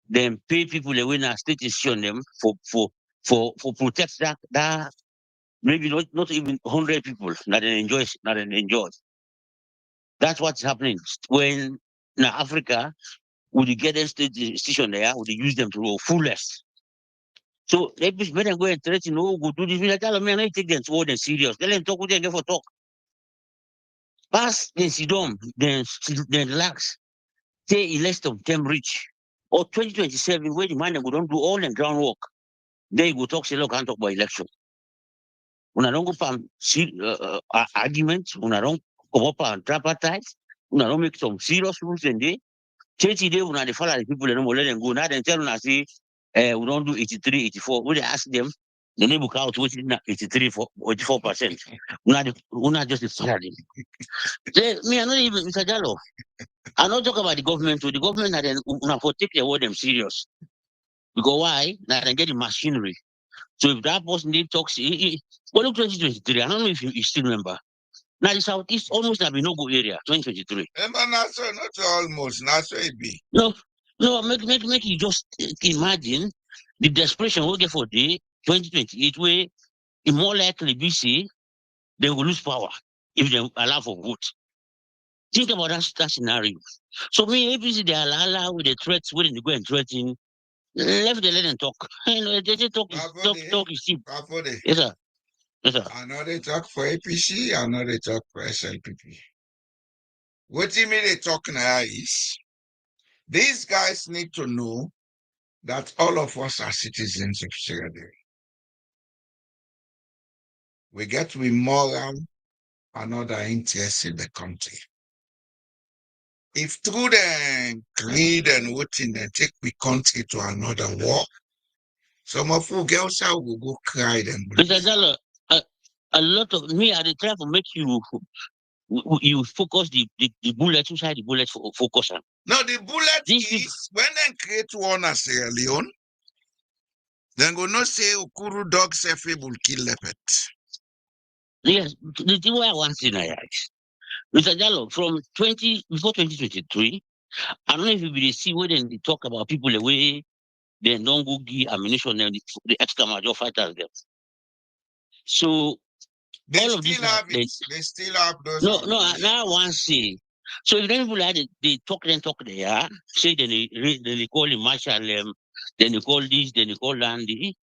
then pay people away in a state institution them for protect that maybe not even 100 people that they enjoy. That's what's happening when in Africa would you get a state institution there, would you use them to go fullest. So they push better go and threaten, oh, go do this. I tell them, man, I take them toward them serious. Let them talk with them, get for talk. Pass, then sit down, then relax. Say election term reach. Or 2027, where the man go don't do all the groundwork. They go talk, say, look, can't talk about election. When I don't go for arguments, when I don't come up and tripartite, when I don't make some serious rules and they, 30 days when I follow the people, they don't let them go. Now they tell them, I say, we don't do 83, 84. When they ask them, the neighbor count which is 83 for 84%. We're not just follow them. Me, I not even Mr. Jallo. I not talk about the government. The government and then for take their word them serious. Because why? Now they get the machinery. So if that person they talks, well, look 2023. I don't know if you still remember. Now the southeast almost have been no go area 2023. Remember, not almost, not so it be. No, make you just imagine the desperation we get for the 2028 where it more likely BC they will lose power if they allow for vote. Think about that scenario. So me APC they allow with the threats when they go and threaten. Let them talk. They talk is cheap. Yes, sir. Yes, sir. I know they talk for APC, I know they talk for SLPP. What do you mean they talk now is these guys need to know that all of us are citizens of Sierra Leone. We get with moral and other interests in the country. If through the greed and voting they take the country to another war, some of you girls will go cry them. Mr. Jallo, a lot of me, I try to make you focus the bullets, inside the bullets focus on. No, the bullet is when they create one as Sierra Leone, then go not say Ukuru dog Sefe will kill leopard. Yes, the thing why I want to know is, Mr. Jallo, from before 2023, I don't know if you will see when they talk about people the way they don't go give ammunition and the extra major fighters there. So they all still of this have it. They still have those. No, now I want to say. So if then people like they talk there, say then they call him marshal then they call this, then they call Landy.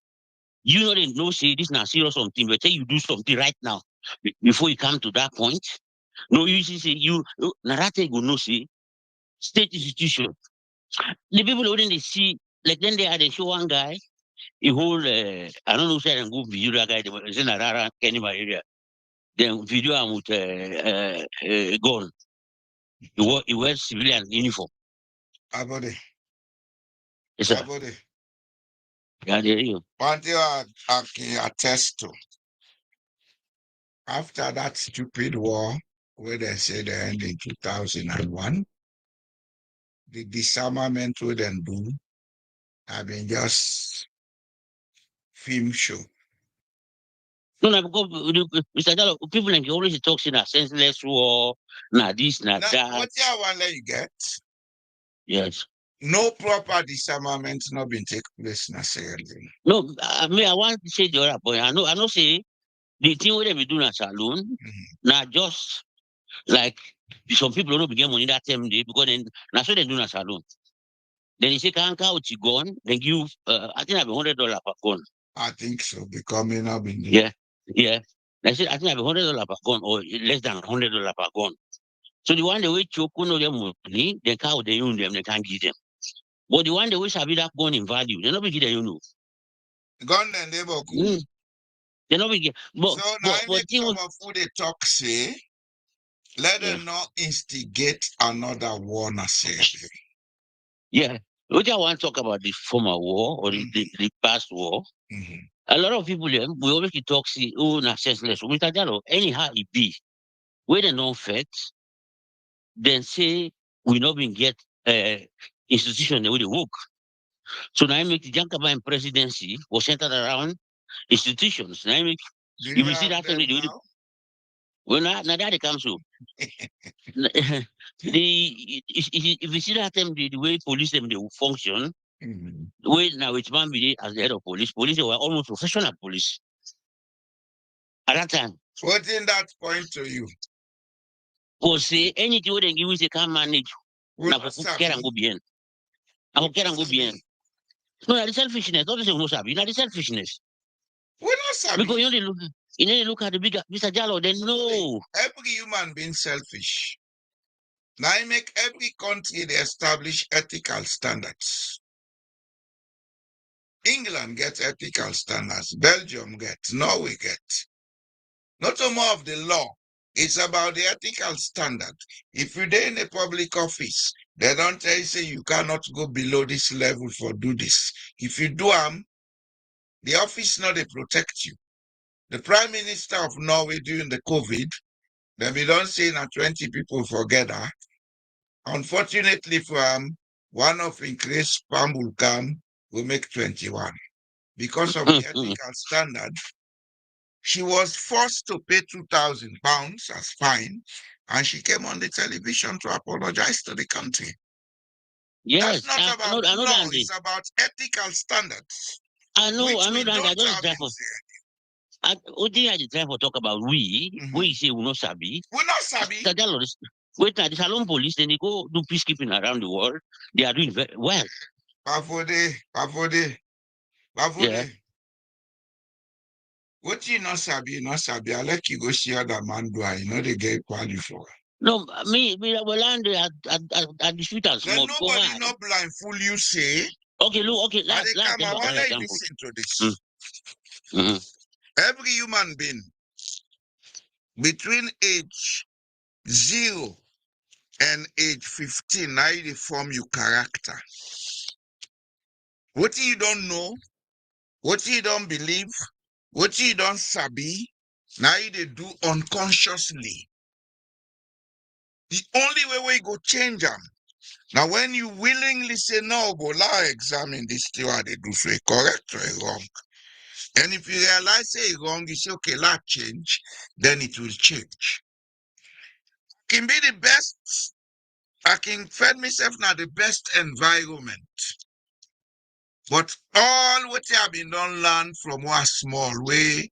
You know they know say this not serious something, but say you do something right now before you come to that point. No, you see say you narrate go no say state institution. The people wouldn't they see like then they show one guy, he hold I don't know say and go video that guy it's in a rara Kenima area. Then video am with gun. He wears civilian uniform. Abode. Yes, sir. Abode. Yeah, there you. One thing I can attest to. After that stupid war, where they say they end in 2001, the disarmament we then do have been just film show. No, because Mr. Jallo, people like always talk in a senseless war, this, Now, that. what I want to let you get? Yes. No proper disarmament not been take place necessarily. No, I mean I want to say the other point. I know say the thing where they be doing a saloon, now just like some people don't begin money that same day because then that's what they do in a saloon. Then he say, can't count your gun. Then give, I think I have $100 per gun. I think so. Becoming up in the Yeah, yeah. I said, I think I have $100 per gun or less than $100 per gun. So the one the way choke no them money, they cow they own them, they can't give them. But the one the way sabi that gun in value, they not be give them, you know. gun and neighbor. Mm. They not be give. So now I But make thing some was, of who they talk say, let yeah, them not instigate another war, I say. yeah. What I want to talk about the former war or the past war. Mhm. A lot of people them we always keep talk see oh na senseless. Mr. Jallo, anyhow it be, where they non fit, then say we not been get uh institution the way they work. So now I make the Jankabine presidency was centered around institutions. Now I make Do you if you see have that them time they do now? well now that they come so the if you see that time the way police them they will function, Mhm. the way now it's man be as the head of police, police they were almost professional police at that time. What in that point to you? Or say anything where they give us they can't manage. We Now not for care and sabi. go bien. I We for care not and go bien. sabi. No, the selfishness. Don't say no sabi. Not the selfishness. We not sabi. Because you only look at the bigger Mr. Jallo, then no. Every human being selfish. Now I make every country they establish ethical standards. England gets ethical standards. Belgium gets. Norway gets. Not so more of the law. It's about the ethical standard. If you're there in a public office, they don't tell you say you cannot go below this level for do this. If you do the office not they protect you. The Prime Minister of Norway during the COVID, then we don't say now 20 people forget that. Unfortunately for one of increased spam will come, will make 21. Because of the ethical standard, she was forced to pay £2,000 as fine, and she came on the television to apologize to the country. That's Yes, not about I know law, that. it's about ethical standards, I which know we that. I don't just have try in for. Sierra. What thing I just try for talk about we say we no sabi. We're not sabi. Mr. Jallo, wait now the Salon police then they go do peacekeeping around the world. They are doing very well. Pavode, Pavode, Yeah. Pavode. What you not sabi, you not sabi. I let you go see other man do it. You know they get qualified for. No, me I will land at the shoot and Then small because nobody why? not blindfold you say. Okay, look, okay, I they let's come, take I want another to example. listen to Mm, this. mhm. Every human being between age 0 and age 15, now they form your character. What you don't know, what you don't believe, what you don't sabi, now they do unconsciously. The only way we go change them. Now, when you willingly say no, go la examine this thing what they do, so it correct or it wrong. And if you realize say it wrong, you say, okay, la change, then it will change. Can be the best. I can fed myself now the best environment. But all what I have been done learn from one small way,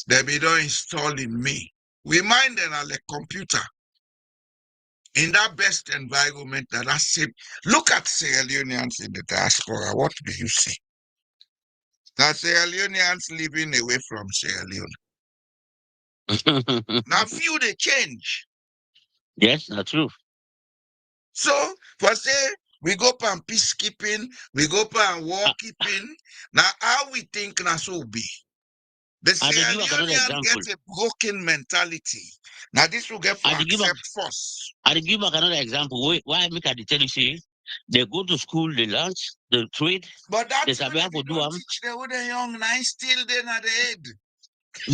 they be done install in me. We mind them like computer. In that best environment that I see. Look at Sierra Leoneans in the diaspora. What do you see? Now Sierra Leoneans living away from Sierra Leone. Now few they change. Yes, that's true. So for say we go for peacekeeping, we go for war I, keeping. Now how we think now so be. The I dey Sierra give back another Leonean example. get a broken mentality. Now this will get for I dey give back accept first. I dey give back another example. Why make I dey tell you say they go to school, they learn, they trade, But they that's sabi when how we to do don't them teach them when they're young, now still then at the head.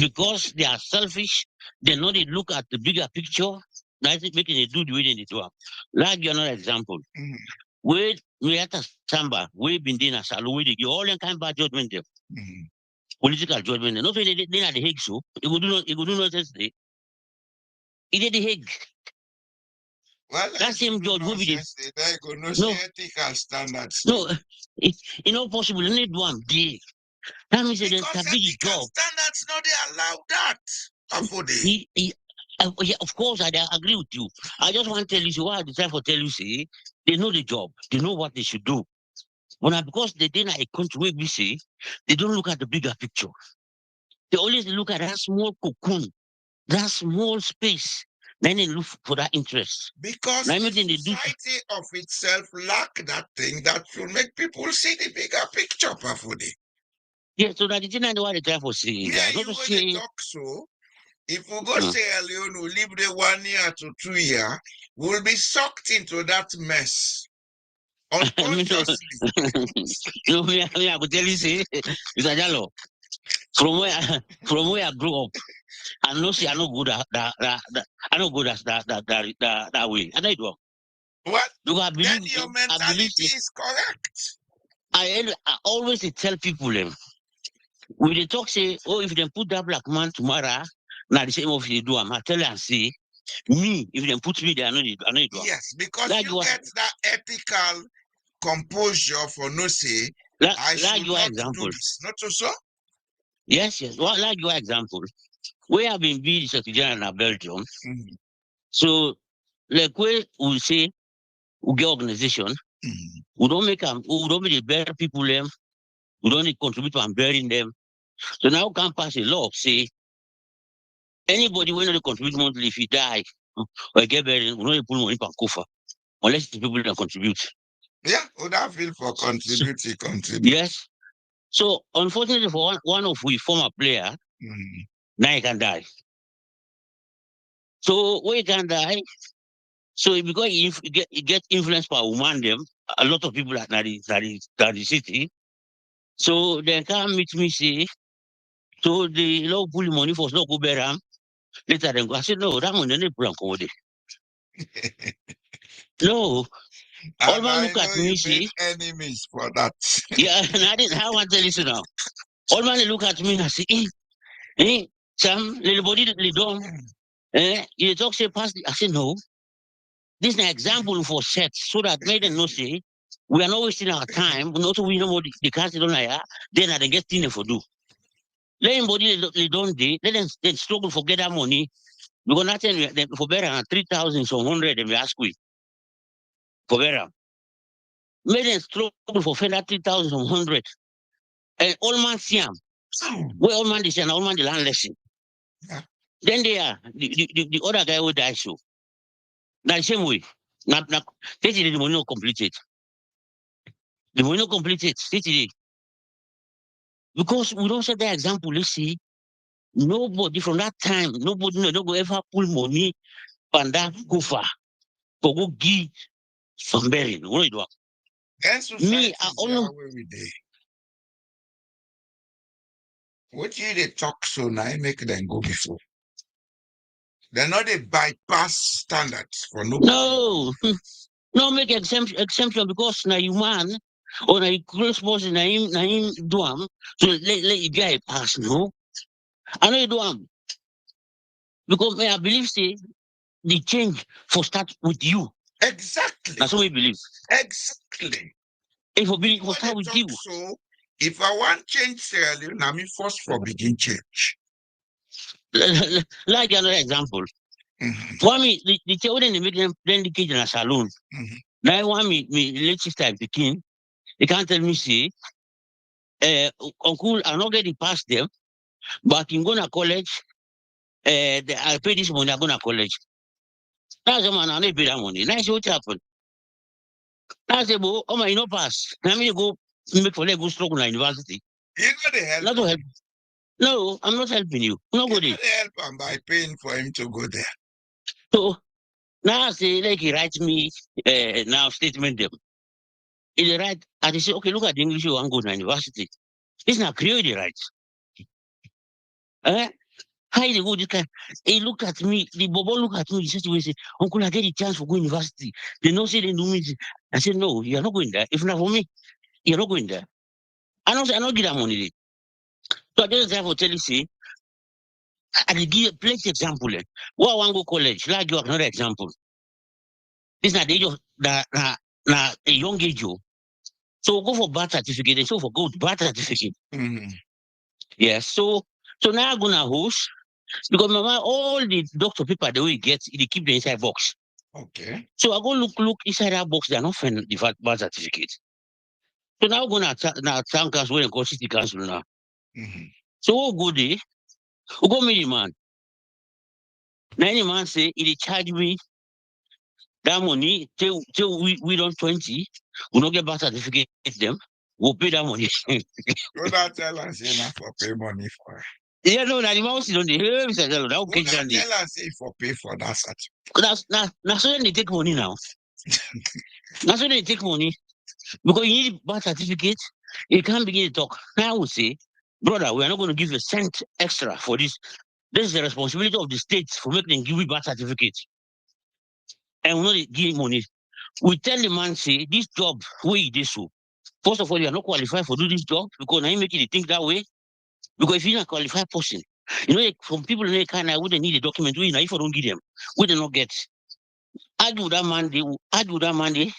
because they are selfish. They know they look at the bigger picture. That's it making they do the way they do am. Like you another example. Mhm, Where we at a samba, we been doing a salon, we dey give all them kind of bad judgment there. mhm. Political judgment. No say they not the Hague so. It go do nonsense there. It did the Hague. Well, That let's do same judge will be the nonsense. They go no see no, ethical standards no, too. it's not possible. You need one day. That means that they Because sabi the ethical job. standards no they allow that. Afode. Yeah, of course, I agree with you. I just want to tell you, so why I decide for tell you, say, they know the job. They know what they should do. But now because they did a country where we say, they don't look at the bigger picture. They always look at that small cocoon, that small space. Then they look for that interest. Because Now, the everything they do. society of itself lack that thing that should make people see the bigger picture, Pafudi. Yeah, so that the thing I know what they try for saying. Yeah, Not you to go say, to talk so. If we go Sierra Leone, we live the 1 year to 2 year, we'll be sucked into that mess unconsciously. no, me, I could tell you, say, Mr. Jallo, from where I grew up, I know see I know good at I know good at that way. I know it well. What? Because Then your mentality see, is correct. I always tell people them when they talk say, oh, if they put that black man tomorrow, now the same of you do. I tell you and say, me, if they put me there, I know it well. Yes, because Like you get that ethical composure for no say, I should your not example. do this. Not so? Yes. Well, like your example. We have been being Secretary General in Belgium. Mm-hmm. So, like we say, we get organization, we don't make them, we don't make the better people them, we don't need contribute to burying them. So now we can pass a law, say, anybody when they contribute monthly, if he die or get buried, we don't put money in Kofa, unless the people that contribute. Yeah, would I feel for contribute? Yes. So unfortunately for one of we former player, now he can die. So when he can die, so because he get influenced by woman them, a lot of people at the city. So they come meet me say, so the law pull the money for no go bear am. Later then go. I said, no, that money they pull and come with it. No. All man look at me say enemies for that. yeah, and I didn't have one tell you now. All man look at me and say, Sam, little body they don't you talk say pass the I said no. This is an example for set so that made them know say we are not wasting our time, not we know the cast don't like then I then get thing for do. Let anybody they don't let them they struggle for get that money. Because nothing for better 3,000 so 100 and we ask we for better. Made them struggle for that 3,000 or 100. And all man see him. Where all man is and all man the land lesson. Yeah. Then they are the other guy will die so. Now the same way. Now the money not completed. The money not completed. Because we don't set that example, let's see. Nobody from that time, nobody no go ever pull money and that go far. Go give from burying. What do you do? Me, I only what you they talk so now make them go before. They're not a bypass standards for nobody. No. No make exemption because now you man or now you close person na him do am. So let you guy pass, no. I know you do am. Because I believe say the change for start with you. Exactly. That's what we believe. Exactly. If we believe for start with you. So if I want change Sierra Leone, I mean first for begin change. Like another example. For me, the children they make them then the kids in a saloon. Now want me late sister the king. They can't tell me say uncle I not get the past them, but I can go to college. I pay this money, I go to college. That's the man, I need pay that money. Now see what happened. Now say, oh my, you know pass. Now me go make for go struggle in university. You know the help. Not to help. No, I'm not helping you. No go there. Help him by paying for him to go there. So now I say like he writes me now statement them. He write and he say, okay, look at the English you want to go to university. It's not creative right. How they go this kind? He look at me, the bobo look at me, he says to me, say, Uncle, I get the chance for going university. They don't say they do me. I said, no, you're not going there. If not for me, you're not going there. I don't give that money. So I just have to tell you, see, I will give a plenty example. What I want to go college, like you have another example. This is not the age of a young age. So go for birth certificate and so for good birth certificate. Yes, so now I'm gonna host because mama, all the doctor paper the way it gets, they keep the inside box. Okay. So I go look inside that box, they're not finding the birth certificate. So now we're going to now town council when they call city council now. Mhm. So we'll go there, we'll go meet the man. Now any man say, if they charge me that money till we don't 20, we don't get birth certificate them, we'll pay that money. Go that tell us enough for pay money for it. Yeah, no, now the man sit on the hey, Mr. Jello, that will Go catch that down there. tell us if for pay for that certificate. That's so they take money now. That's why they take money. Because you need birth certificate, you can't begin to talk. Now I would say, brother, we are not going to give a cent extra for this. This is the responsibility of the states for making them give you birth certificate. And we not give money. We tell the man, say, this job, where you do so. First of all, you are not qualified for do this job because now you make you think that way. Because if you're not a qualified person, you know, like, some people in the kind of wouldn't need a document, we if I don't give them, we do not get. I do that Monday, I do that Monday.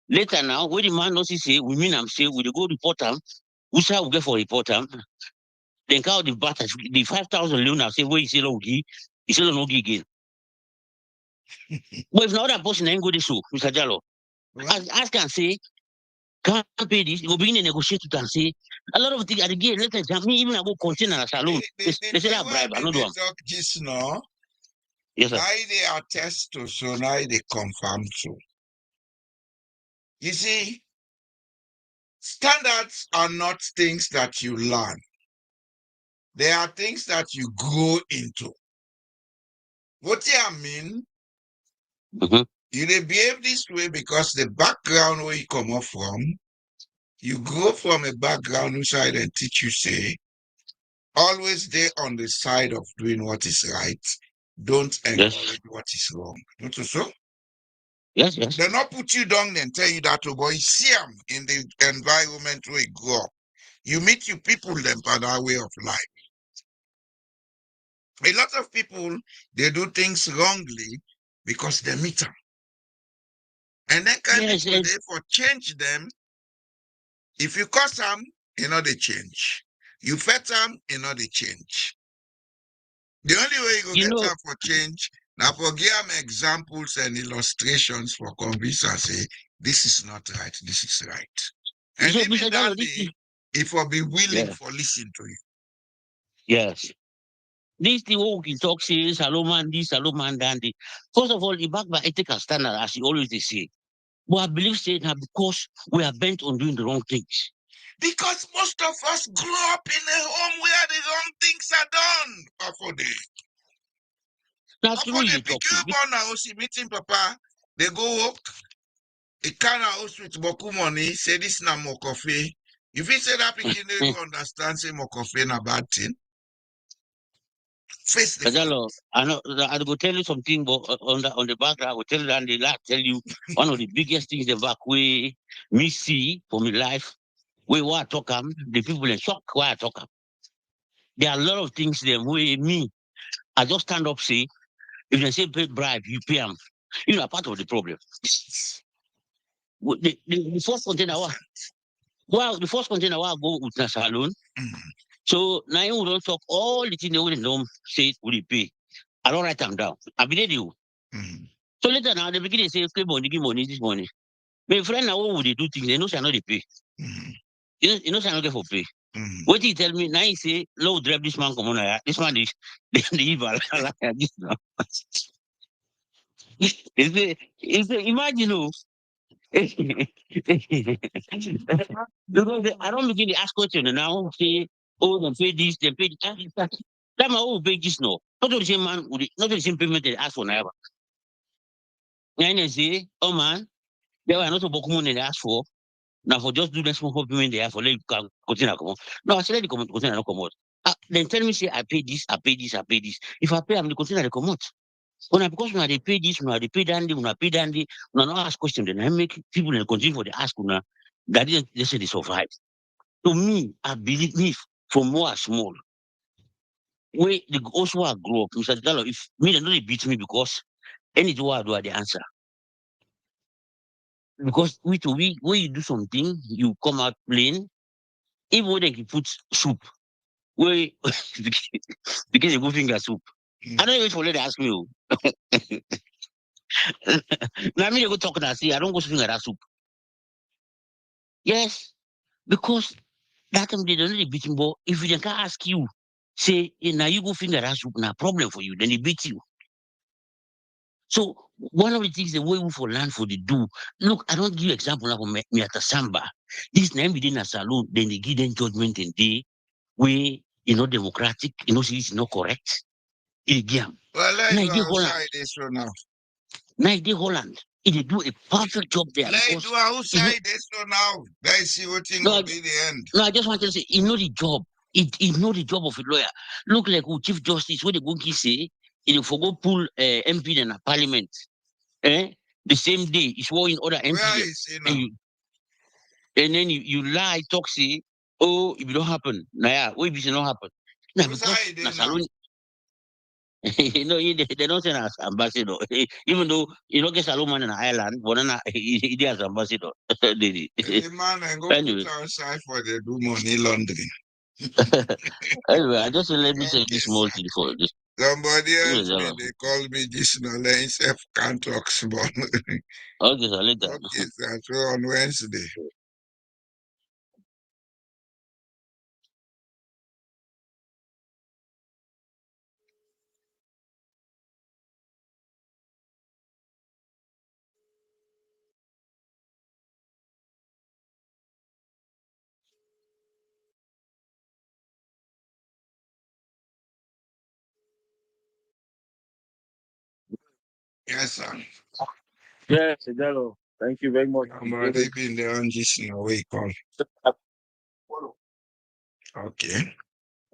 Later now, when the man knows he say, we mean I'm say, we dey go report him, which I will get for report him. Then count the batters, the 5,000 loan, I say, where he say, no, he say, no, again. But if not that person ain't go this so, Mr. Jallo, as can say, can't pay this, you go begin to negotiate with and say, a lot of things at the gate, let me even I go container as a loan. They say that bribe, I know them. Talk just now. Yes, sir. Now they attest to, so now they confirm to. You see, standards are not things that you learn. They are things that you grow into. What do I mean? Mm-hmm. You dey behave this way because the background where you come up from, you grow from a background inside and teach you say, always stay on the side of doing what is right. Don't Yes. encourage what is wrong. Not so? Yes, yes. They not put you down and tell you that to go. You see them in the environment where you grow up. You meet you people them by that way of life. A lot of people, they do things wrongly because they meet them. And then kind Yes, people, yes. they for change them. If you curse them, you know they change. You fet them, you know they change. The only way you go You get know, them for change, now for give them examples and illustrations for convince and say, this is not right, this is right. And so, even Mr. that Jallo, this day, thing, if I be willing yeah, for listen to you. yes. This thing what we can talk say, Salomon, this, Salomon, dandy. First of all, it back by ethical standard, as you always they say. But I believe say now because we are bent on doing the wrong things. Because most of us grew up in a home where the wrong things are done. For the Now, true, you pick talk you to. up on house, meeting papa, they go up, it kind of house with boku money, say this na more coffee. If you say that picking, they go understand, say more coffee na bad thing. Face the fact. Jallo, I know I will tell you something but on the back. I will tell you and the last tell you one of the biggest things the back way me see for my life. Where I talk the people in shock why I talk. There are a lot of things them way me. I just stand up say if they say pay bribe, you pay them. You know, part of the problem. The first container, well, the first container I go with the salon. So now you don't talk all the things they wouldn't know say will you pay. I don't write them down. I believe you. So later now, the beginning say, okay, money, give money, this money. My friend now, what would they do things? They know say I know they pay. You know say I not get for pay. What he tell me, now he say, low drive this man come on, this man is the evil. This now. Imagine, oh. Because I don't begin to ask questions and now say, oh, they pay this, they pay that. That man will pay this no. Not the same man, not the same payment they ask for now. And they say, oh man, they were not to book money they ask for. Now for just do the small payment they have for let you continue come on. No, I said let the continue not come out. Then tell me say I pay this, I pay this, I pay this. If I pay, I'm the continue to come out. When I because when they pay this, when they pay dandy, when I pay dandy, when I not ask questions, then I make people continue for the ask una that they say they survive. To me, I believe me from more small. Where the also I grow up, Mr. Gallo, if me they know they beat me because anything what I do, I the answer. Because we to we when you do something, you come out plain. Even when they put soup, where because you go finger soup. I don't even for let they ask me. Oh. Now me they go talk and I say I don't go finger that soup. Yes. Because that time they don't beat him, but if they can ask you, say, now you go finger that's a problem for you, then they beat you. So one of the things the way we for land for the do. Look, I don't give you example like me at a samba. This name within a saloon, then they give them judgment and they way democratic, see it's not correct. Again. Well, let's Now do they Holland. outside this one now. Now they Holland. They do a perfect job there. Let's do outside this one now. Let's see what thing will be the end. No, I just want to say, the job. It's not the job of a lawyer. Look like who Chief Justice, what they go say, he forgo pull MP in a parliament. The same day, he swore in other MP. Where is he now? And then you lie, talk, say, oh, it don't happen. Nah, yeah, what if it don't happen? Nah, because salon, they don't send us ambassador. Even though get salon man in Ireland, but he has ambassador. The man and go Anyway. put outside for the do money laundering. Anyway, I just let me say this small thing for this. Somebody else they call me this knowledge self can't talk small. Okay, so later. Okay, so on Wednesday. Yes, sir. Yes, hello. Thank you very much. Somebody been there on this way call. Okay.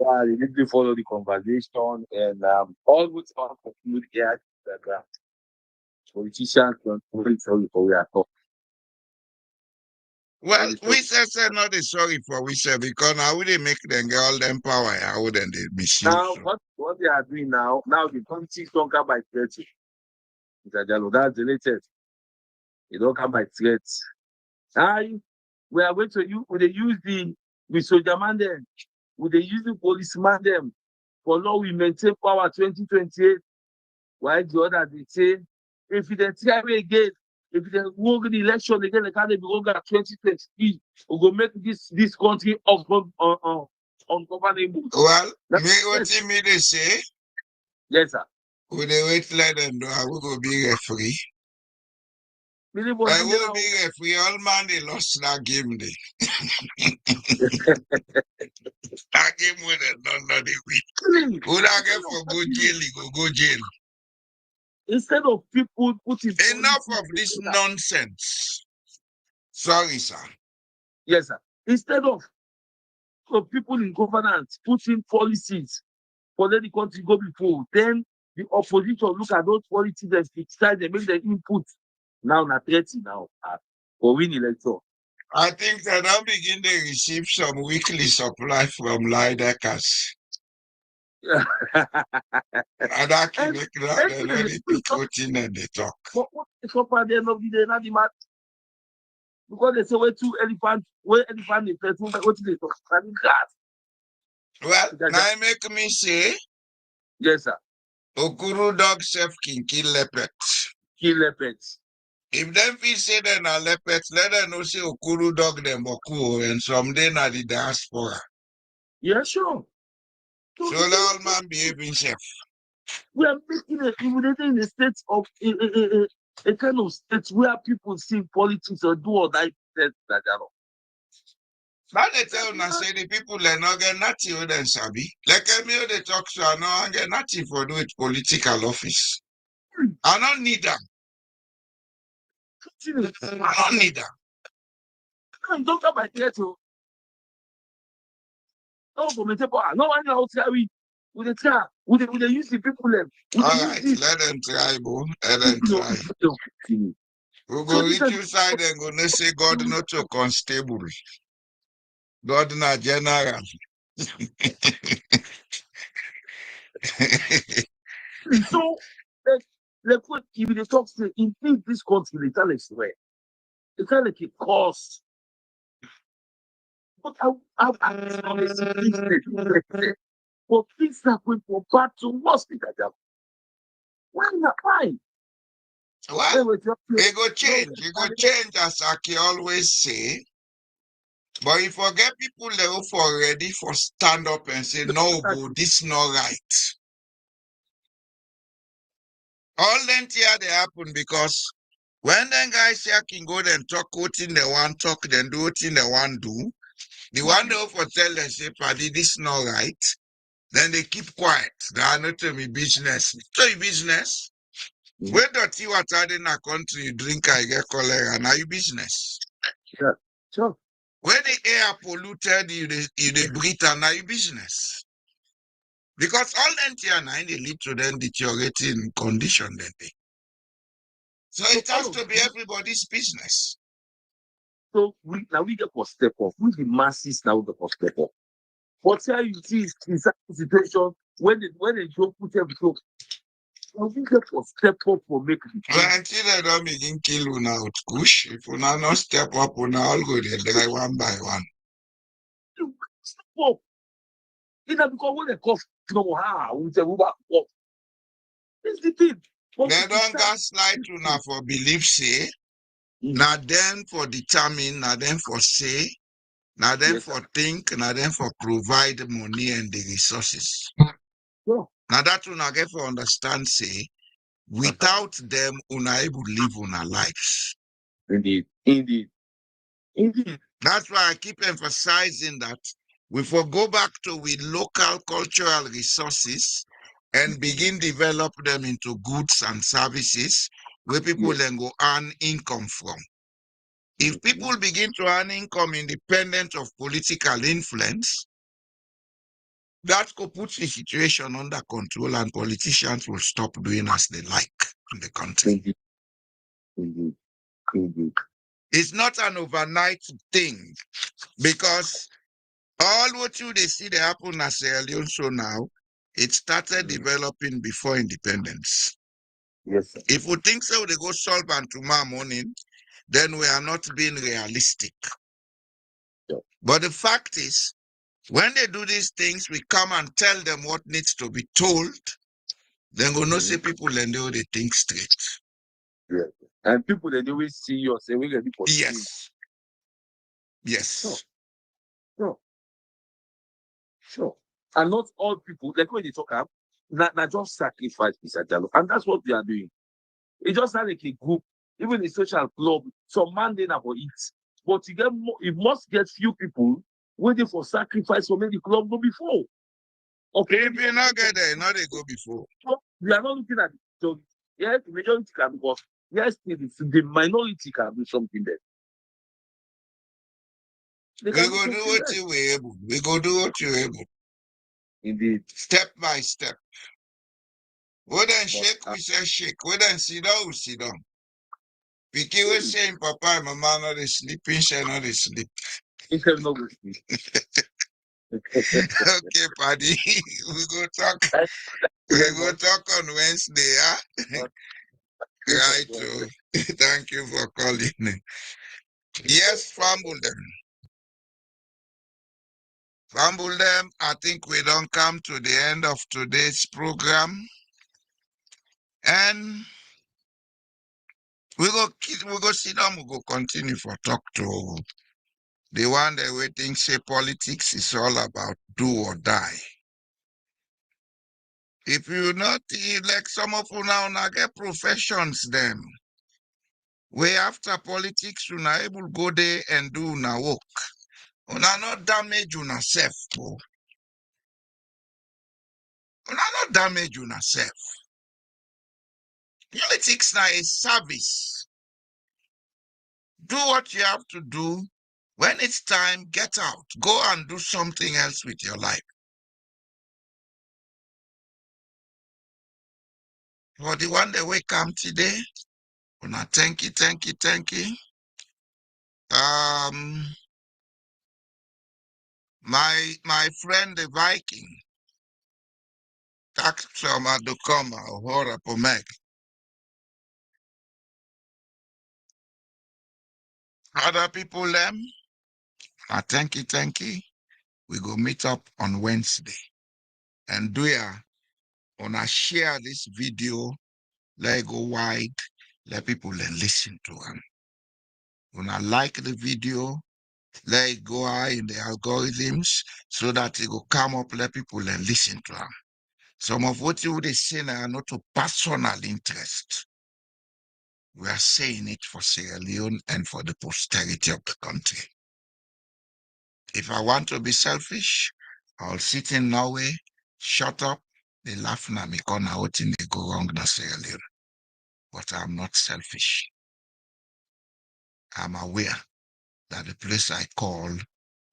Yeah, you need to follow the conversation and always conclude here that politicians don't really sorry for we are talking. Well, we say not sorry for we say because now we they make them get all them power, how wouldn't they misuse? Now, what they are doing now the politics don't come by threat. Mr. Jallo, that's the latest. It don't come by threat. We are going to use, we use the soldier man them, we use the policeman them. For law, we maintain power 2028. While the other they say, if they try again, if they win the election again, they can't be wrong at 2023. We go make this country ungovernable. Well, what me they say? Yes, sir. We they wait let them know how we go be referee. I will be referee. All man they lost that game day. That game with it none of the week. Who that get for go jail? Go jail. Instead of people putting enough of this nonsense. Sorry, sir. Yes, sir. Instead of people in governance putting policies for let the country go before, then the opposition look at those policies and decide they make the input. Now, not 30 now for win election. I think that now begin to receive some weekly supply from Lideckers. Yeah. And that can make that and let it be quoting and they talk. But what is up at the end of the day, not the matter? Because they say where elephant is person, what they talk about that. Well, now make me say, yes, sir. Okuru dog self can kill leopards. Kill leopards. If them feel say they're not leopards, let them know say Okuru dog them Okuru and someday not the diaspora. Yeah, sure. So let all man behave himself. We are making in a state of a kind of state where people see politics or do or die. Now they tell us say the people are not get nothing with them sabi. Like me they talk so I don't get nothing for do with political office. I don't need them. I don't need them. Don't come by here to. No, no one else we the try. We use the people them. All right, let them try, bro. Let them try. We go reach you side and go say God not your constable. God not general. So if they talk say in this country, they tell us where. They tell like it costs. But I but things are going from bad to worse. Why not? Why? Well, it go change. It go change as Aki always say. But you forget people level for ready for stand up and say, no, boo, this not right. All them here they happen because when them guys here can go and talk what in they want talk, then do what in they want do. The one they for tell them say, Paddy, this not right. Then they keep quiet. They are not to me business. To your business. Where dirty water in a country you drink, I get cholera. Now you business. Yeah, sure. Where the air polluted, you the breathe, and now you business. Because all them here now they lead to them deteriorating condition then they. So it has to be everybody's business. So we get for step up. We the masses now get for step up. But here you see in certain situation when they don't put everything. We get for step up for make the Well, until they don't begin kill you now, push. If you now not step up, you now all go there dry one by one. step up. Either because when they cough, we say we back up. It's the thing. But They if don't start- gaslight you now for belief say. Now then for determine, now then for say, now then Yes, for think, now then for provide money and the resources. sure. Now that you now get for understand say, without them, unable to live on our lives. Indeed. That's why I keep emphasizing that we for go back to with local cultural resources and begin develop them into goods and services where people Yes. then go earn income from. If people begin to earn income independent of political influence, that could put the situation under control and politicians will stop doing as they like in the country. Indeed. It's not an overnight thing because all what they see they happen as Sierra Leone so now, it started developing before independence. Yes, sir. If we think so, they go solve and tomorrow morning, then we are not being realistic. Yeah. But the fact is, when they do these things, we come and tell them what needs to be told. Then go no say people and they think straight. Yeah. And people they always see you and say we get people. Yes. Yes. Sure. And not all people, like when they talk up, not just sacrifice Mr. Jallo. And that's what they are doing. It just sounds like a group, even a social club, some man they never eat. But you get more, you must get few people waiting for sacrifice for make the club go before. Okay. If you not get there, now they go before. So we are not looking at the majority. Yes, the majority can because yes, the minority can do something there. We go do what you able. We go do what you able. Indeed. Step by step. We then shake, we say shake. We then sit down, we sit down. Piki we saying papa and mama not they sleeping, she not they sleep. It can not go sleep. Okay, Paddy. we go talk. We go talk on Wednesday, huh? Right. Thank you for calling. Yes, fumble them. Fumble them. I think we don't come to the end of today's program. And we go sit down, we go continue for talk to the one that we think say politics is all about do or die. If you not like some of you now get professions them. Way after politics, you not able go there and do na work. Una not damage una self, bro. Una not damage una self. Politics now is service. Do what you have to do. When it's time, get out. Go and do something else with your life. For the one that will come today, una thank you. My friend the Viking, tak sama dukoma hora pomek. Other people them, I thank you. We go meet up on Wednesday. And do ya wanna share this video, let it go wide, let people then listen to them. Wanna like the video, Let it go high in the algorithms so that it will come up, let people and listen to them. Some of what you would say now are not of personal interest. We are saying it for Sierra Leone and for the posterity of the country. If I want to be selfish, I'll sit in Norway, shut up, they laugh at me, because now they go wrong in Sierra Leone. But I'm not selfish. I'm aware that the place I call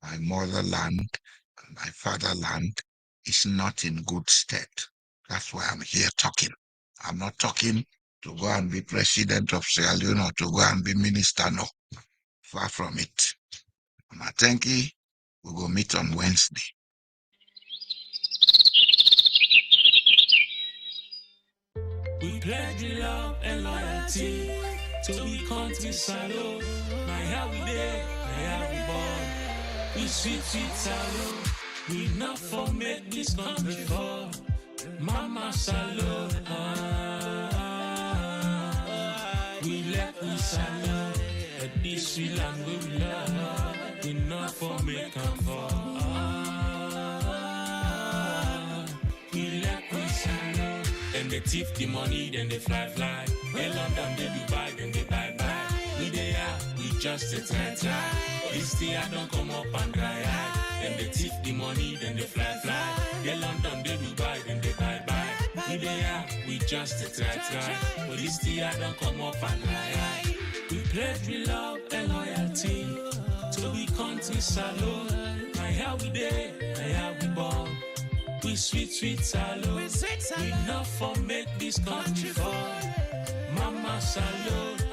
my motherland and my fatherland is not in good stead. That's why I'm here talking. I'm not talking to go and be president of Sierra Leone or to go and be minister, no. Far from it. Matenki, we will meet on Wednesday. We pledge love and loyalty to the country salute. My how we there, my how we born. We sweet salute. We not for make this country fall. Mama salute. We let we salute. At this sweet land we love. We not for make them fall. We let we salute. Then they thief the money, then they fly. They London, they Dubai, then they buy. We they are, we just a try. This year don't come up and dry eye. Then they thief the money, then they fly. They London, they Dubai, then they buy. We they are, we just a try. But this year don't come up and dry eye. We pledge we love and loyalty to the country salute. My how we there, my how we born. We sweet salute. We not for make this country fall. Mama salute.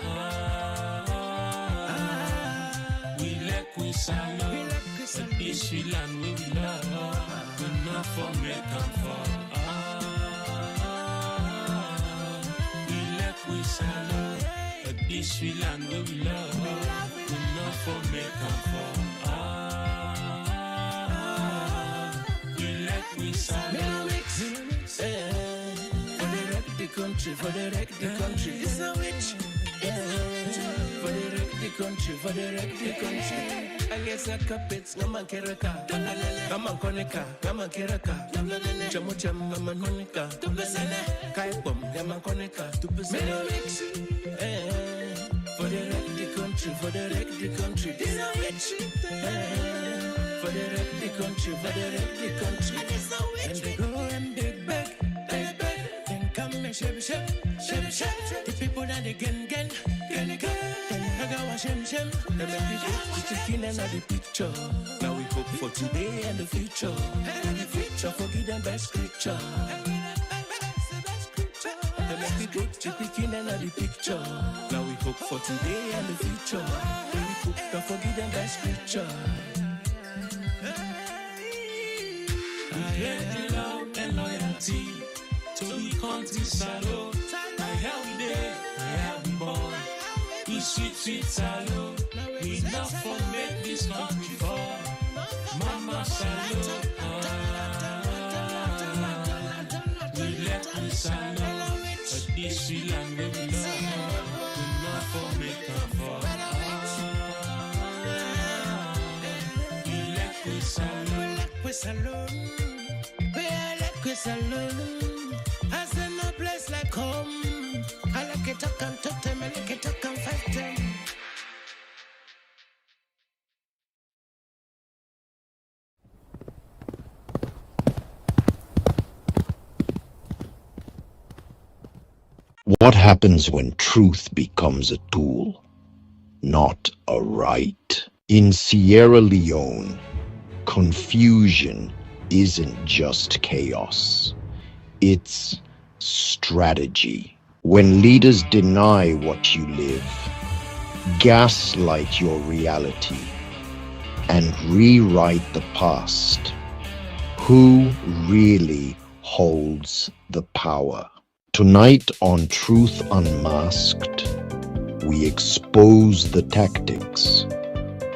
We let we salute. But this we land we love. We not for make them fall. We let we salute. But this we land we love. We not for make them fall. We salute. For the wreck the country, it's a witch. For the wreck the country, for the wreck the country. I guess I carpets, Gaman Keraka, Gaman Konica, Gaman Keraka, Chamucham, Gaman Konica, Kaipom, Gaman Konica, 2%. For the wreck the country, for the wreck the country, it's a witch. For the wreck the country, for the wreck the country, and they go and they beg. Shep. The people that they gen. Then I go shem. They make me put the chicken in the picture. Now we hope for today and the future. And the future, forgive them best scripture. They make me put the chicken in the picture. Now we hope for today and the future. And we hope to forgive them best scripture. We pledge love and loyalty to the country salute. My how we there, my how we born. We sweet salute. We not for make this country fall. Mama salute. We let we salute. But this we land we love. We not for make them fall. We let we salute. We salute. I say no place like home. I like it, I can talk them, I like it, I can fight them. What happens when truth becomes a tool, not a right? In Sierra Leone, confusion isn't just chaos. It's strategy. When leaders deny what you live, gaslight your reality, and rewrite the past, who really holds the power? Tonight on Truth Unmasked, we expose the tactics,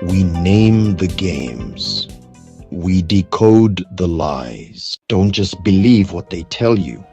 we name the games, we decode the lies. Don't just believe what they tell you.